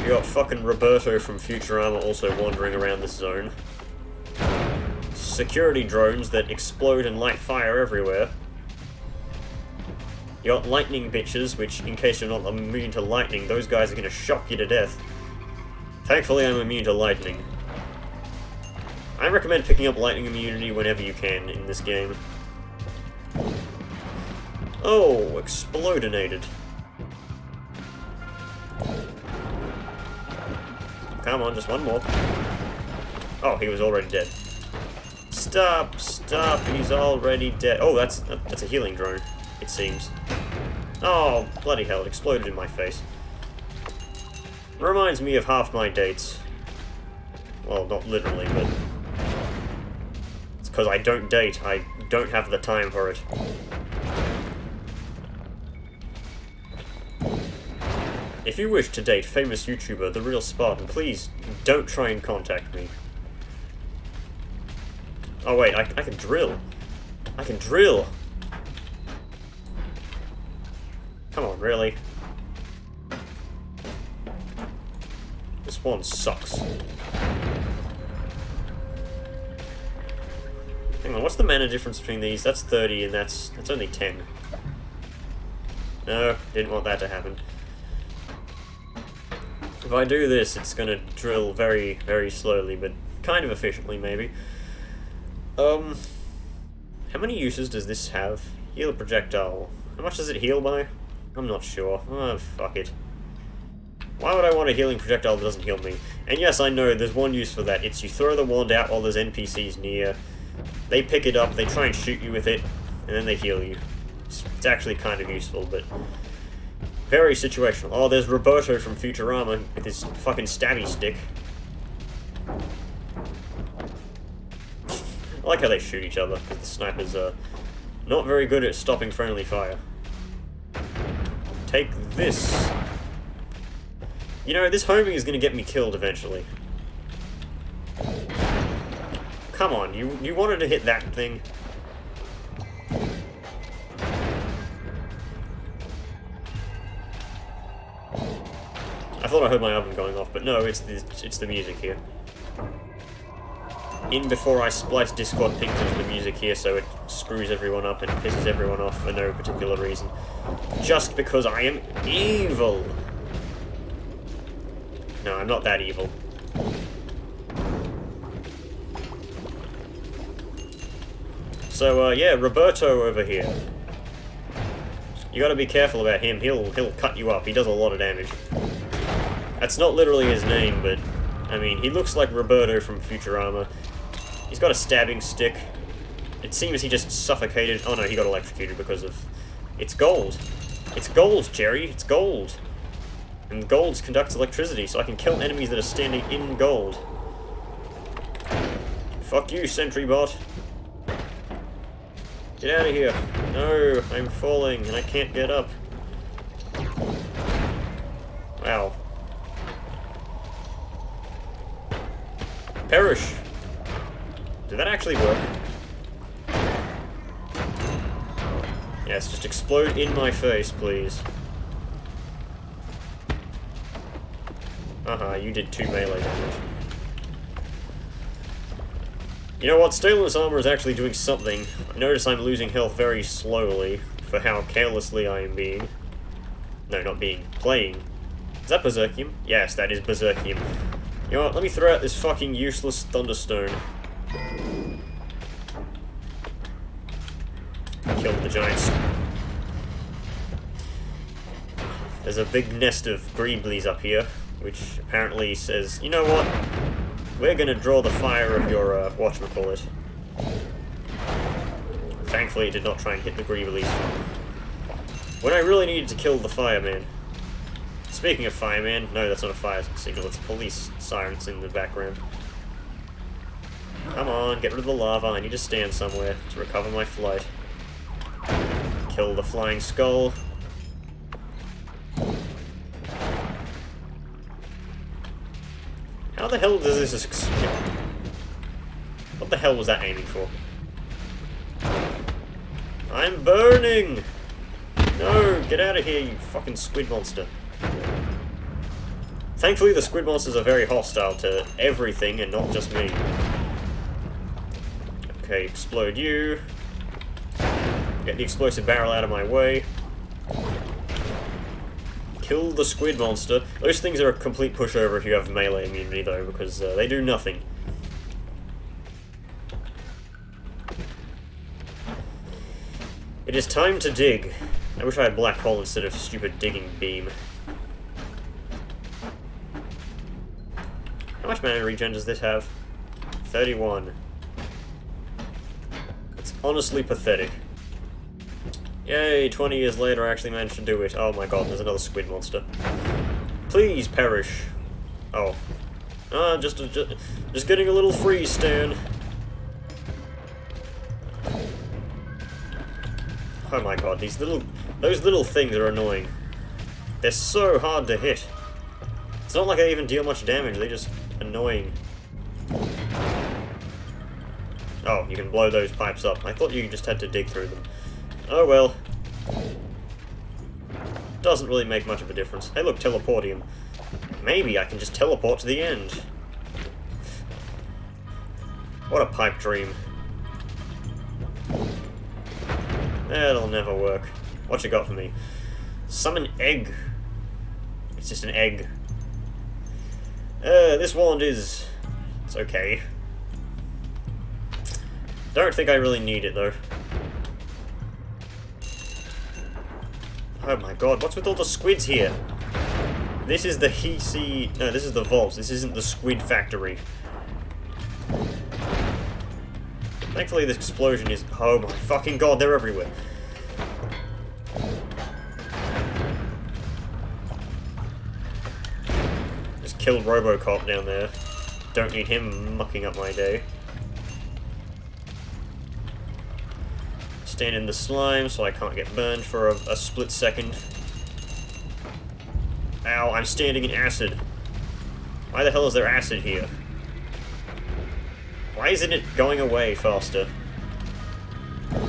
You got fucking Roberto from Futurama also wandering around this zone. Security drones that explode and light fire everywhere. You got lightning bitches, which, in case you're not immune to lightning, those guys are gonna shock you to death. Thankfully, I'm immune to lightning. I recommend picking up lightning immunity whenever you can in this game. Oh, explodinated. Come on, just one more. Oh, he was already dead. Stop, stop, he's already dead. Oh, that's a healing drone, it seems. Oh, bloody hell, it exploded in my face. Reminds me of half my dates. Well, not literally, but... it's because I don't date. I don't have the time for it. If you wish to date famous YouTuber The Real Spartan, please don't try and contact me. Oh wait, I can drill. I can drill! Come on, really? This one sucks. Hang on, what's the mana difference between these? That's 30 and that's only 10. No, didn't want that to happen. If I do this, it's gonna drill very, very slowly, but kind of efficiently, maybe. How many uses does this have? Heal a projectile. How much does it heal by? I'm not sure. Oh, fuck it. Why would I want a healing projectile that doesn't heal me? And yes, I know, there's one use for that. It's you throw the wand out while there's NPCs near. They pick it up, they try and shoot you with it, and then they heal you. It's actually kind of useful, but... very situational. Oh, there's Roberto from Futurama with his fucking stabby stick. I like how they shoot each other, because the snipers are not very good at stopping friendly fire. Take this. You know, this homing is going to get me killed eventually. Come on, you wanted to hit that thing? I thought I heard my oven going off, but no, it's the music here. In before I splice Discord pings into the music here, so it screws everyone up and pisses everyone off for no particular reason. Just because I am evil! No, I'm not that evil. So, yeah, Roberto over here. You gotta be careful about him, he'll cut you up, he does a lot of damage. That's not literally his name, but, I mean, he looks like Roberto from Futurama. He's got a stabbing stick. It seems he just suffocated. Oh no, he got electrocuted because of... it's gold. It's gold, Jerry. It's gold. And gold conducts electricity, so I can kill enemies that are standing in gold. Fuck you, sentry bot. Get out of here. No, I'm falling and I can't get up. Wow. Perish. Did that actually work? Yes, just explode in my face, please. You did 2 melee damage. You know what? Stainless armor is actually doing something. I notice I'm losing health very slowly for how carelessly I am being. No, not being. Playing. Is that Berserkium? Yes, that is Berserkium. You know what? Let me throw out this fucking useless Thunderstone. Killed the giants. There's a big nest of greeblies up here, which apparently says, you know what? We're gonna draw the fire of your, whatchamacallit. Thankfully it did not try and hit the greeblies. When I really needed to kill the fireman. Speaking of fireman, no, that's not a fire signal, it's police sirens in the background. Come on, get rid of the lava, I need to stand somewhere to recover my flight. Kill the flying skull. How the hell does this... what the hell was that aiming for? I'm burning! No, get out of here, you fucking squid monster. Thankfully the squid monsters are very hostile to everything and not just me. Okay, explode you. Get the explosive barrel out of my way. Kill the squid monster. Those things are a complete pushover if you have melee immunity though, because they do nothing. It is time to dig. I wish I had black hole instead of stupid digging beam. How much mana regen does this have? 31. It's honestly pathetic. Yay, 20 years later I actually managed to do it. Oh my god, there's another squid monster. Please perish. Oh. Ah, just getting a little freeze, Stan. Oh my god, those little things are annoying. They're so hard to hit. It's not like they even deal much damage, they're just annoying. Oh, you can blow those pipes up. I thought you just had to dig through them. Oh well. Doesn't really make much of a difference. Hey look, teleportium. Maybe I can just teleport to the end. What a pipe dream. That'll never work. What you got for me? Summon egg. It's just an egg. This wand is... it's okay. Don't think I really need it though. Oh my god, what's with all the squids here? This is the no, this is the vault. This isn't the squid factory. Thankfully this explosion is... oh my fucking god, they're everywhere. Just killed Robocop down there. Don't need him mucking up my day. Stand in the slime so I can't get burned for a split second. Ow, I'm standing in acid. Why the hell is there acid here? Why isn't it going away faster?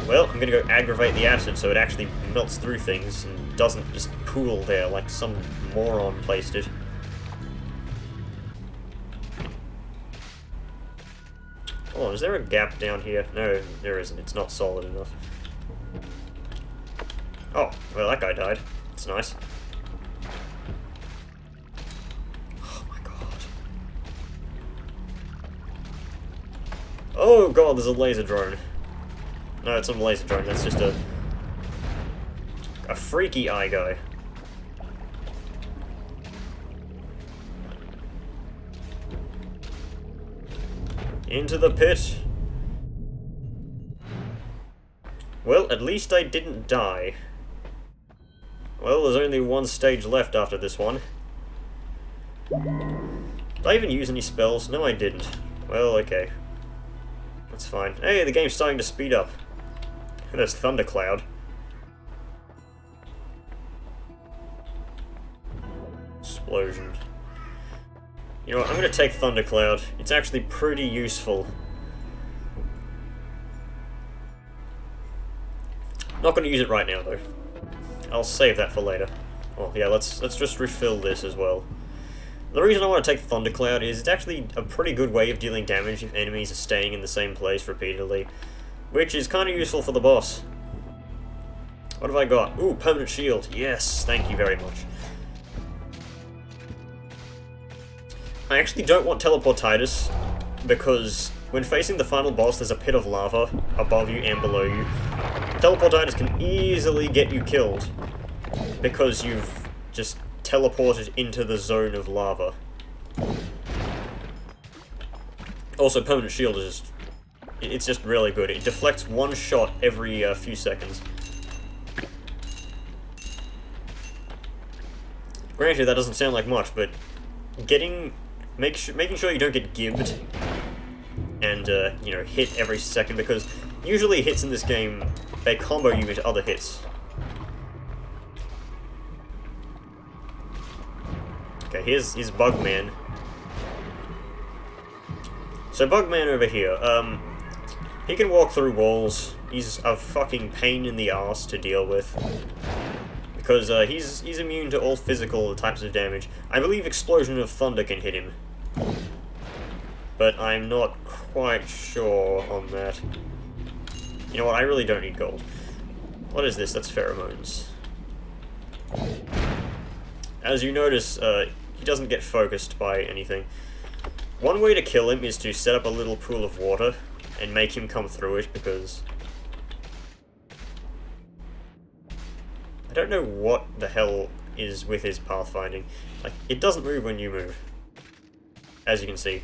Well, I'm gonna go aggravate the acid so it actually melts through things and doesn't just pool there like some moron placed it. Oh, is there a gap down here? No, there isn't. It's not solid enough. Oh, well, that guy died. That's nice. Oh my god. Oh god, there's a laser drone. No, it's not a laser drone, that's just a freaky eye guy. Into the pit. Well, at least I didn't die. Well, there's only one stage left after this one. Did I even use any spells? No, I didn't. Well, okay. That's fine. Hey, the game's starting to speed up. There's Thundercloud. Explosion. You know what, I'm gonna take Thundercloud. It's actually pretty useful. Not gonna use it right now, though. I'll save that for later. Oh, yeah, let's just refill this as well. The reason I want to take Thundercloud is it's actually a pretty good way of dealing damage if enemies are staying in the same place repeatedly, which is kind of useful for the boss. What have I got? Ooh, permanent shield. Yes, thank you very much. I actually don't want Teleportitis, because when facing the final boss there's a pit of lava above you and below you. Teleportitis can easily get you killed, because you've just teleported into the zone of lava. Also, permanent shield is just... it's just really good. It deflects one shot every few seconds. Granted, that doesn't sound like much, but making sure you don't get gibbed and, you know, hit every second, because usually hits in this game, they combo you into other hits. Okay, here's Bugman. So Bugman over here, he can walk through walls. He's a fucking pain in the ass to deal with, because he's immune to all physical types of damage. I believe Explosion of Thunder can hit him, but I'm not quite sure on that. You know what, I really don't need gold. What is this? That's pheromones. As you notice, he doesn't get focused by anything. One way to kill him is to set up a little pool of water and make him come through it, because don't know what the hell is with his pathfinding. Like, it doesn't move when you move. As you can see.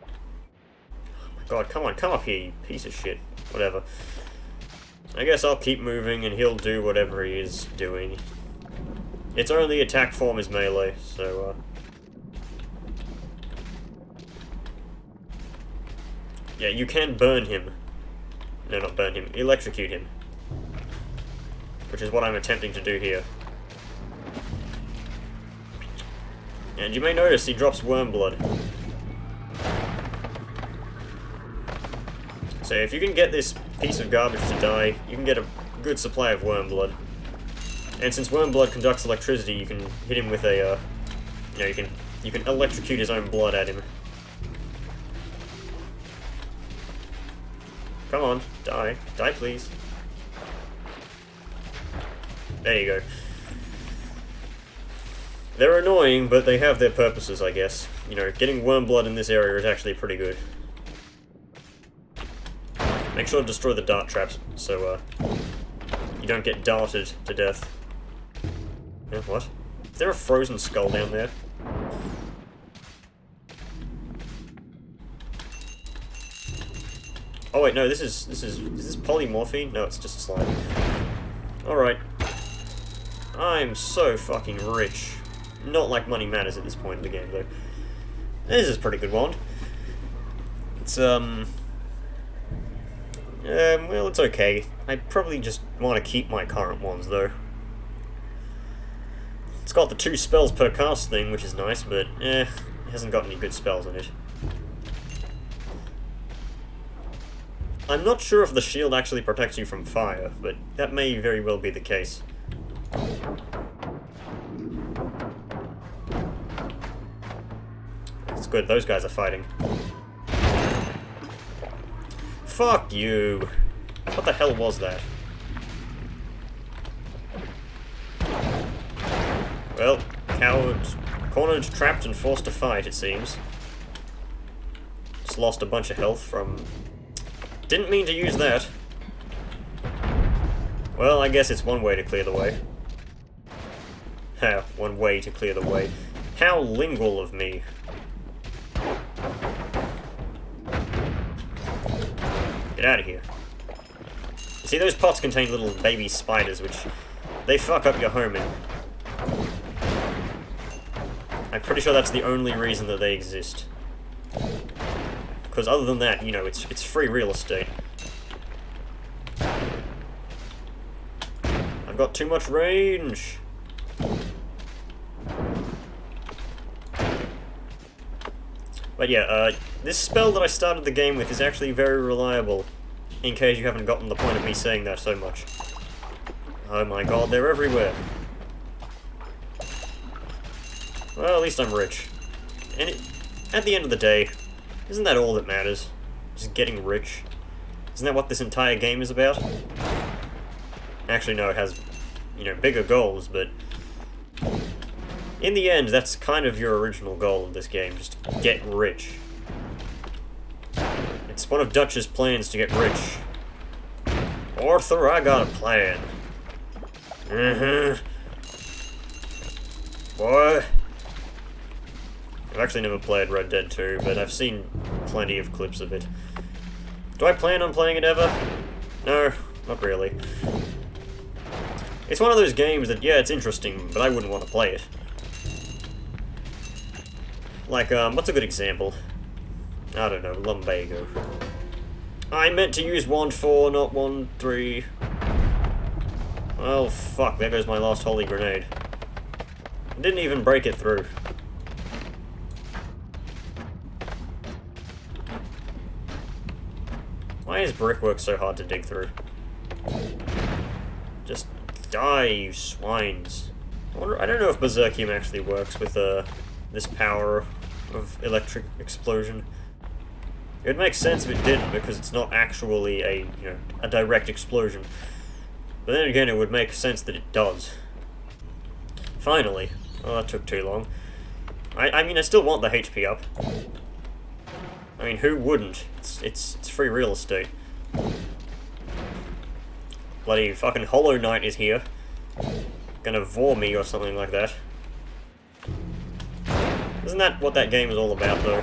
Oh my god, come on, come up here, you piece of shit. Whatever. I guess I'll keep moving and he'll do whatever he is doing. Its only attack form is melee, so, yeah, you can burn him. No, not burn him. Electrocute him. Which is what I'm attempting to do here. And you may notice he drops worm blood. So if you can get this piece of garbage to die, you can get a good supply of worm blood. And since worm blood conducts electricity, you can hit him with a, you know, you can electrocute his own blood at him. Come on, die. Die, please. There you go. They're annoying, but they have their purposes, I guess. You know, getting worm blood in this area is actually pretty good. Make sure to destroy the dart traps, so, you don't get darted to death. Yeah, what? Is there a frozen skull down there? Oh wait, no, is this polymorphine? No, it's just a slime. Alright. I'm so fucking rich. Not like money matters at this point in the game, though. This is a pretty good wand. It's, well, it's okay. I probably just want to keep my current ones, though. It's got the 2 spells per cast thing, which is nice, but, it hasn't got any good spells in it. I'm not sure if the shield actually protects you from fire, but that may very well be the case. It's good, those guys are fighting. Fuck you! What the hell was that? Well, coward, cornered, trapped, and forced to fight, it seems. Just lost a bunch of health from... Didn't mean to use that. Well, I guess it's one way to clear the way. Ha, one way to clear the way. How lingual of me. Get out of here. You see, those pots contain little baby spiders, which they fuck up your homing. I'm pretty sure that's the only reason that they exist. Because other than that, you know, it's free real estate. I've got too much range. But yeah, this spell that I started the game with is actually very reliable, in case you haven't gotten the point of me saying that so much. Oh my god, they're everywhere. Well, at least I'm rich. And at the end of the day, isn't that all that matters? Just getting rich? Isn't that what this entire game is about? Actually, no, it has, you know, bigger goals, but... in the end, that's kind of your original goal of this game, just get rich. It's one of Dutch's plans to get rich. Arthur, I got a plan. Boy. I've actually never played Red Dead 2, but I've seen plenty of clips of it. Do I plan on playing it ever? No, not really. It's one of those games that, yeah, it's interesting, but I wouldn't want to play it. Like, what's a good example? I don't know, Lumbago. I meant to use wand 4, not wand 3. Well, fuck, there goes my last holy grenade. I didn't even break it through. Why is brickwork so hard to dig through? Just die, you swines. I don't know if Berserkium actually works with this power of electric explosion. It would make sense if it didn't, because it's not actually a direct explosion. But then again, it would make sense that it does. Finally. Oh, that took too long. I mean, I still want the HP up. I mean, who wouldn't? It's free real estate. Bloody fucking Hollow Knight is here. Gonna vor me or something like that. Isn't that what that game is all about, though?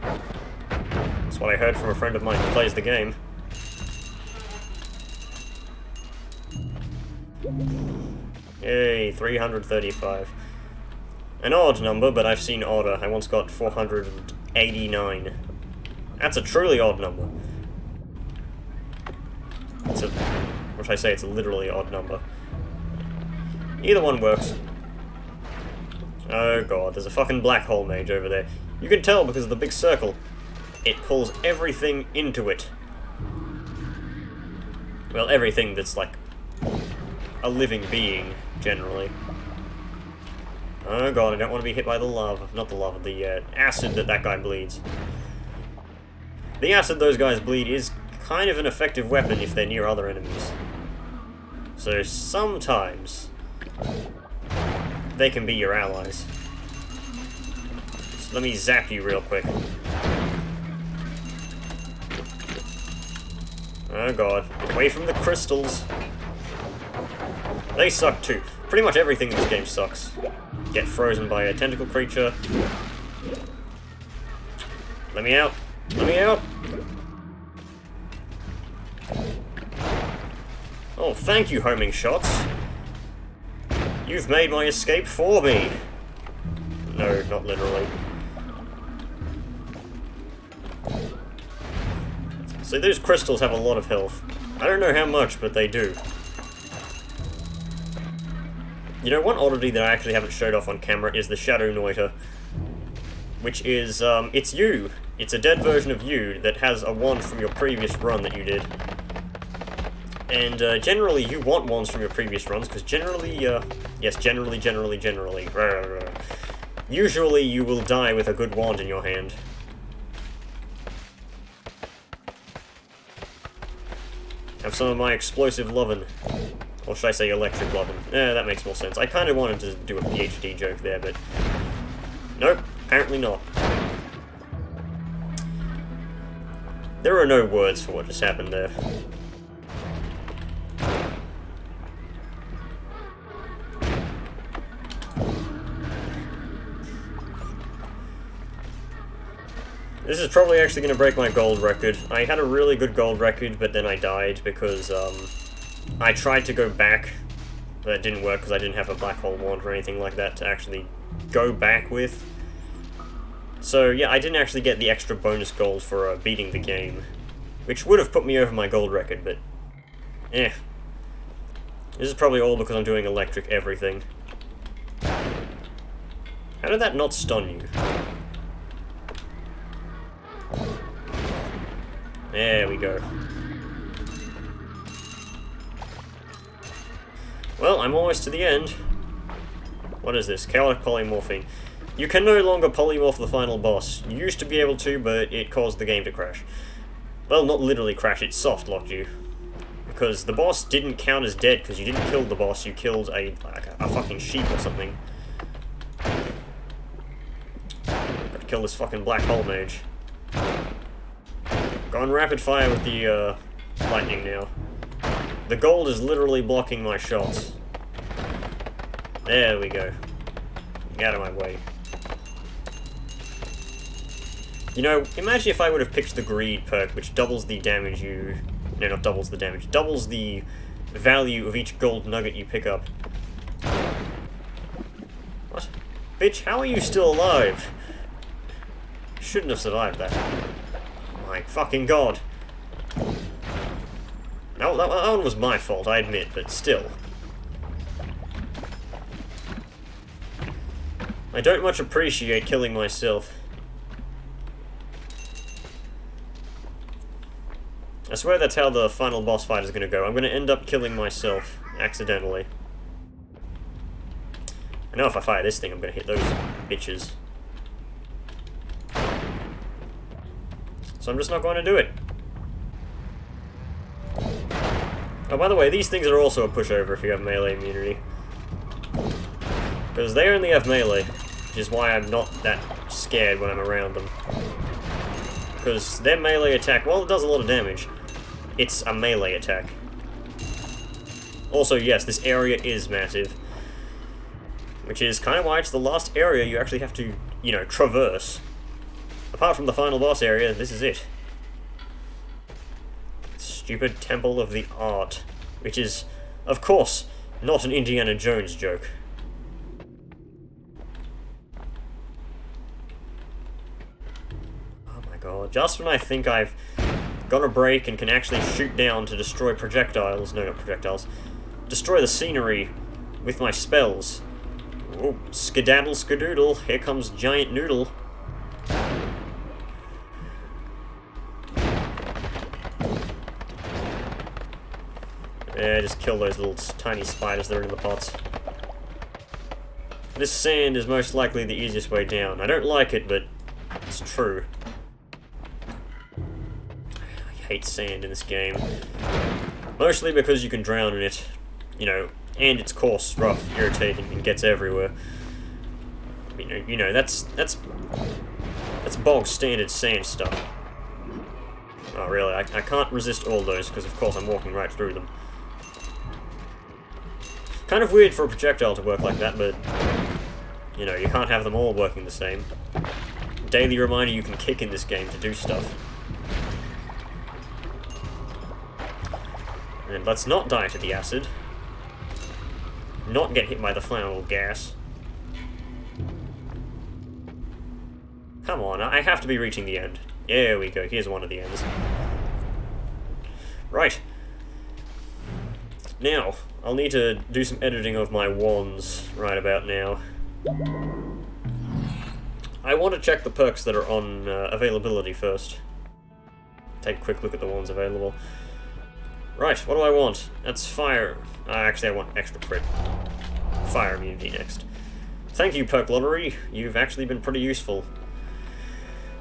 That's what I heard from a friend of mine who plays the game. Yay, 335. An odd number, but I've seen odder. I once got 489. That's a truly odd number. It's a... what should I say? It's a literally odd number. Either one works. Oh god, there's a fucking black hole mage over there. You can tell because of the big circle. It pulls everything into it. Well, everything that's like a living being, generally. Oh god, I don't want to be hit by the lava. Not the lava, the acid that guy bleeds. The acid those guys bleed is kind of an effective weapon if they're near other enemies. So sometimes they can be your allies. So let me zap you real quick. Oh god, away from the crystals. They suck too. Pretty much everything in this game sucks. Get frozen by a tentacle creature. Let me out. Let me out. Oh, thank you, homing shots. You've made my escape for me. No, not literally. So those crystals have a lot of health. I don't know how much, but they do. You know, one oddity that I actually haven't showed off on camera is the Shadow Noita. Which is, it's you. It's a dead version of you that has a wand from your previous run that you did. And, generally you want wands from your previous runs, because generally, yes, generally. Usually you will die with a good wand in your hand. Have some of my explosive lovin'. Or should I say electric lovin'? That makes more sense. I kind of wanted to do a PhD joke there, but... nope, apparently not. There are no words for what just happened there. This is probably actually going to break my gold record. I had a really good gold record, but then I died because, I tried to go back, but it didn't work because I didn't have a black hole wand or anything like that to actually go back with. So, yeah, I didn't actually get the extra bonus gold for beating the game, which would have put me over my gold record, but, eh. This is probably all because I'm doing electric everything. How did that not stun you? There we go. Well, I'm almost to the end. What is this? Chaotic polymorphing. You can no longer polymorph the final boss. You used to be able to, but it caused the game to crash. Well, not literally crash, it soft-locked you. Because the boss didn't count as dead, because you didn't kill the boss, you killed a fucking sheep or something. Gotta kill this fucking black hole mage. Going rapid fire with the, lightning now. The gold is literally blocking my shots. There we go. Get out of my way. You know, imagine if I would have picked the greed perk, which doubles the damage you... no, not doubles the damage. Doubles the value of each gold nugget you pick up. What? Bitch, how are you still alive? Shouldn't have survived that. My fucking god. No, that one was my fault, I admit, but still. I don't much appreciate killing myself. I swear that's how the final boss fight is going to go. I'm going to end up killing myself, accidentally. I know if I fire this thing, I'm going to hit those bitches. So I'm just not going to do it. Oh, by the way, these things are also a pushover if you have melee immunity. Because they only have melee, which is why I'm not that scared when I'm around them. Because their melee attack, while it does a lot of damage, it's a melee attack. Also, yes, this area is massive. Which is kind of why it's the last area you actually have to, you know, traverse. Apart from the final boss area, this is it. Stupid Temple of the Art. Which is, of course, not an Indiana Jones joke. Oh my god, just when I think I've got a break and can actually shoot down to destroy projectiles, no, not projectiles, destroy the scenery with my spells. Oh, skedaddle skadoodle, here comes Giant Noodle. Yeah, just kill those little tiny spiders that are in the pots. This sand is most likely the easiest way down. I don't like it, but it's true. I hate sand in this game. Mostly because you can drown in it, you know, and it's coarse, rough, irritating, and gets everywhere. You know, that's bog standard sand stuff. Oh, really? I can't resist all those, because of course I'm walking right through them. Kind of weird for a projectile to work like that, but, you know, you can't have them all working the same. Daily reminder you can kick in this game to do stuff. And let's not die to the acid. Not get hit by the flammable gas. Come on, I have to be reaching the end. There we go, here's one of the ends. Right. Now, I'll need to do some editing of my wands right about now. I want to check the perks that are on availability first. Take a quick look at the ones available. Right, what do I want? That's fire. Actually, I want extra crit. Fire immunity next. Thank you, Perk Lottery. You've actually been pretty useful.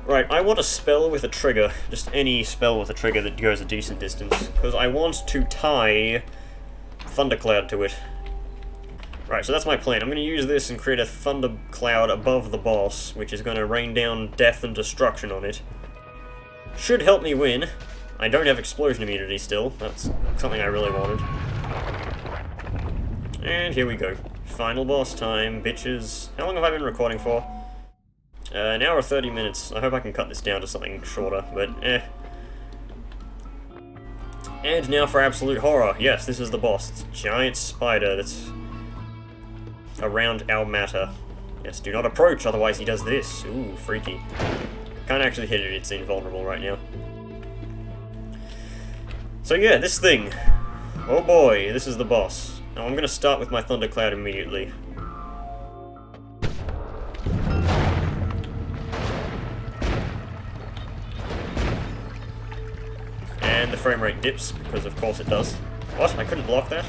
Right, I want a spell with a trigger. Just any spell with a trigger that goes a decent distance. Because I want to tie Thundercloud to it. Right, so that's my plan. I'm going to use this and create a thundercloud above the boss, which is going to rain down death and destruction on it. Should help me win. I don't have explosion immunity still. That's something I really wanted. And here we go. Final boss time, bitches. How long have I been recording for? An hour 30 minutes. I hope I can cut this down to something shorter, but eh. And now for absolute horror. Yes, this is the boss. It's a giant spider that's around our matter. Yes, do not approach, otherwise he does this. Ooh, freaky. Can't actually hit it, it's invulnerable right now. So yeah, this thing. Oh boy, this is the boss. Now I'm gonna start with my Thundercloud immediately. And the frame rate dips, because of course it does. What? I couldn't block that?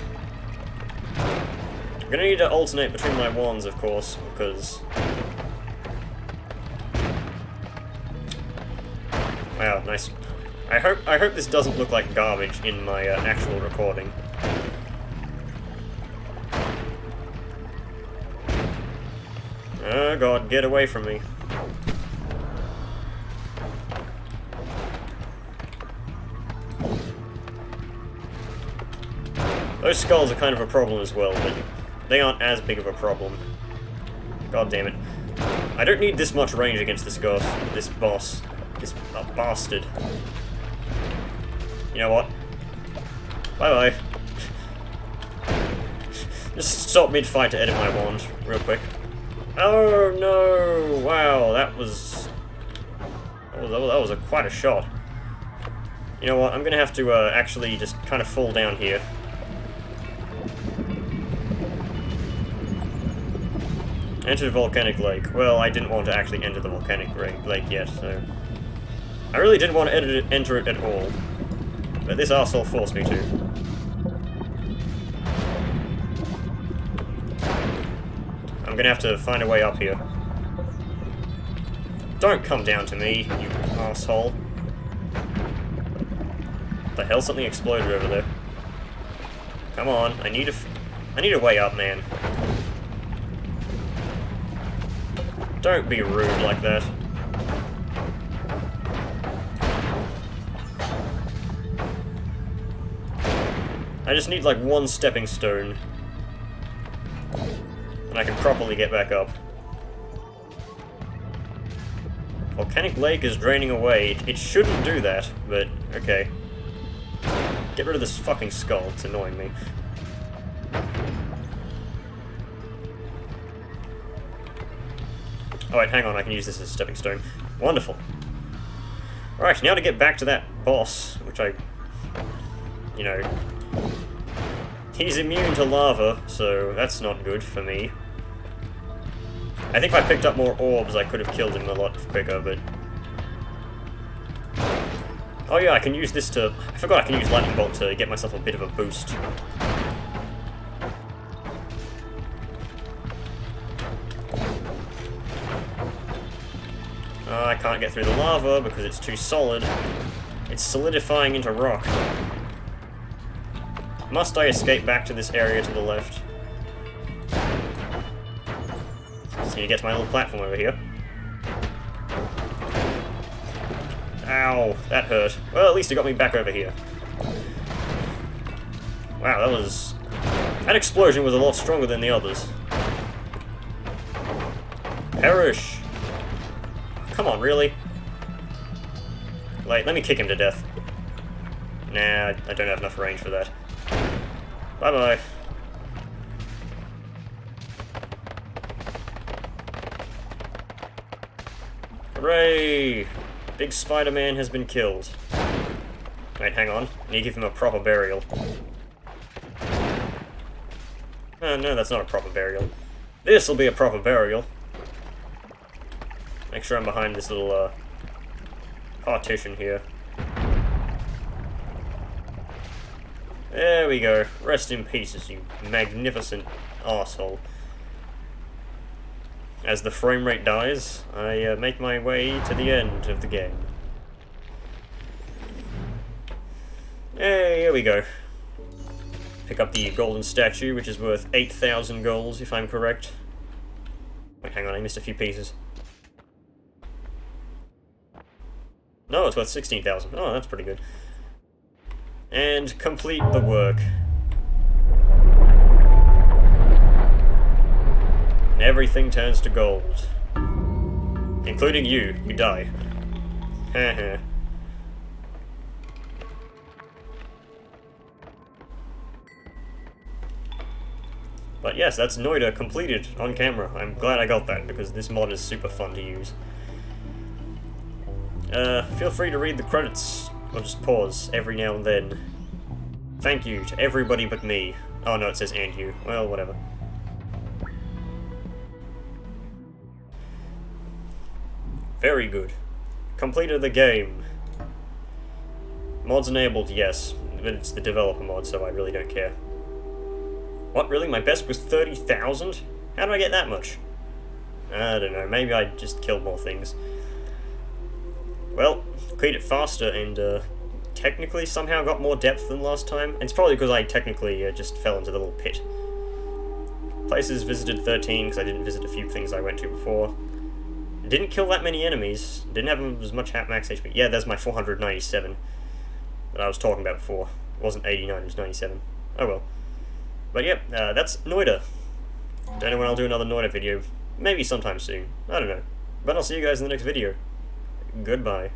I'm gonna need to alternate between my wands, of course, because... Wow, nice. I hope this doesn't look like garbage in my actual recording. Oh god, get away from me. Those skulls are kind of a problem as well, but they aren't as big of a problem. God damn it. I don't need this much range against this boss. This bastard. You know what? Bye-bye. Just stop mid-fight to edit my wand, real quick. Oh no! Wow, that was quite a shot. You know what? I'm gonna have to actually just kind of fall down here. Enter the volcanic lake. Well, I didn't want to actually enter the volcanic lake yet, so... I really didn't want to enter it at all. But this arsehole forced me to. I'm gonna have to find a way up here. Don't come down to me, you arsehole. What the hell? Something exploded over there. Come on, I need a way up, man. Don't be rude like that. I just need like one stepping stone. And I can properly get back up. Volcanic lake is draining away. It shouldn't do that, but okay. Get rid of this fucking skull, it's annoying me. Oh wait, hang on, I can use this as a stepping stone. Wonderful. Alright, now to get back to that boss, which I... you know... he's immune to lava, so that's not good for me. I think if I picked up more orbs, I could have killed him a lot quicker, but... oh yeah, I can use this to... I forgot I can use Lightning Bolt to get myself a bit of a boost. I can't get through the lava because it's too solid. It's solidifying into rock. Must I escape back to this area to the left? Just need to get to my little platform over here. Ow, that hurt. Well, at least it got me back over here. Wow, that was... that explosion was a lot stronger than the others. Perish! Come on, really? Like, let me kick him to death. Nah, I don't have enough range for that. Bye-bye. Hooray! Big Spider-Man has been killed. Wait, hang on. I need to give him a proper burial. Oh, no, that's not a proper burial. This'll be a proper burial. Make sure I'm behind this little, partition here. There we go. Rest in pieces, you magnificent arsehole. As the frame rate dies, I make my way to the end of the game. Hey, here we go. Pick up the golden statue, which is worth 8,000 golds, if I'm correct. Wait, hang on, I missed a few pieces. No, it's worth 16,000. Oh, that's pretty good. And complete the work. And everything turns to gold. Including you. You die. Haha. But yes, that's Noita completed on camera. I'm glad I got that, because this mod is super fun to use. Feel free to read the credits, or just pause every now and then. Thank you to everybody but me. Oh no, it says and you. Well, whatever. Very good. Completed the game. Mods enabled, yes, but it's the developer mod, so I really don't care. What, really? My best was 30,000? How did I get that much? I don't know, maybe I just killed more things. Well, cleared it faster and technically somehow got more depth than last time. And it's probably because I technically just fell into the little pit. Places visited 13 because I didn't visit a few things I went to before. Didn't kill that many enemies. Didn't have as much max HP. Yeah, there's my 497 that I was talking about before. It wasn't 89, it was 97. Oh well. But yep, that's Noita. Don't know when I'll do another Noita video. Maybe sometime soon. I don't know. But I'll see you guys in the next video. Goodbye.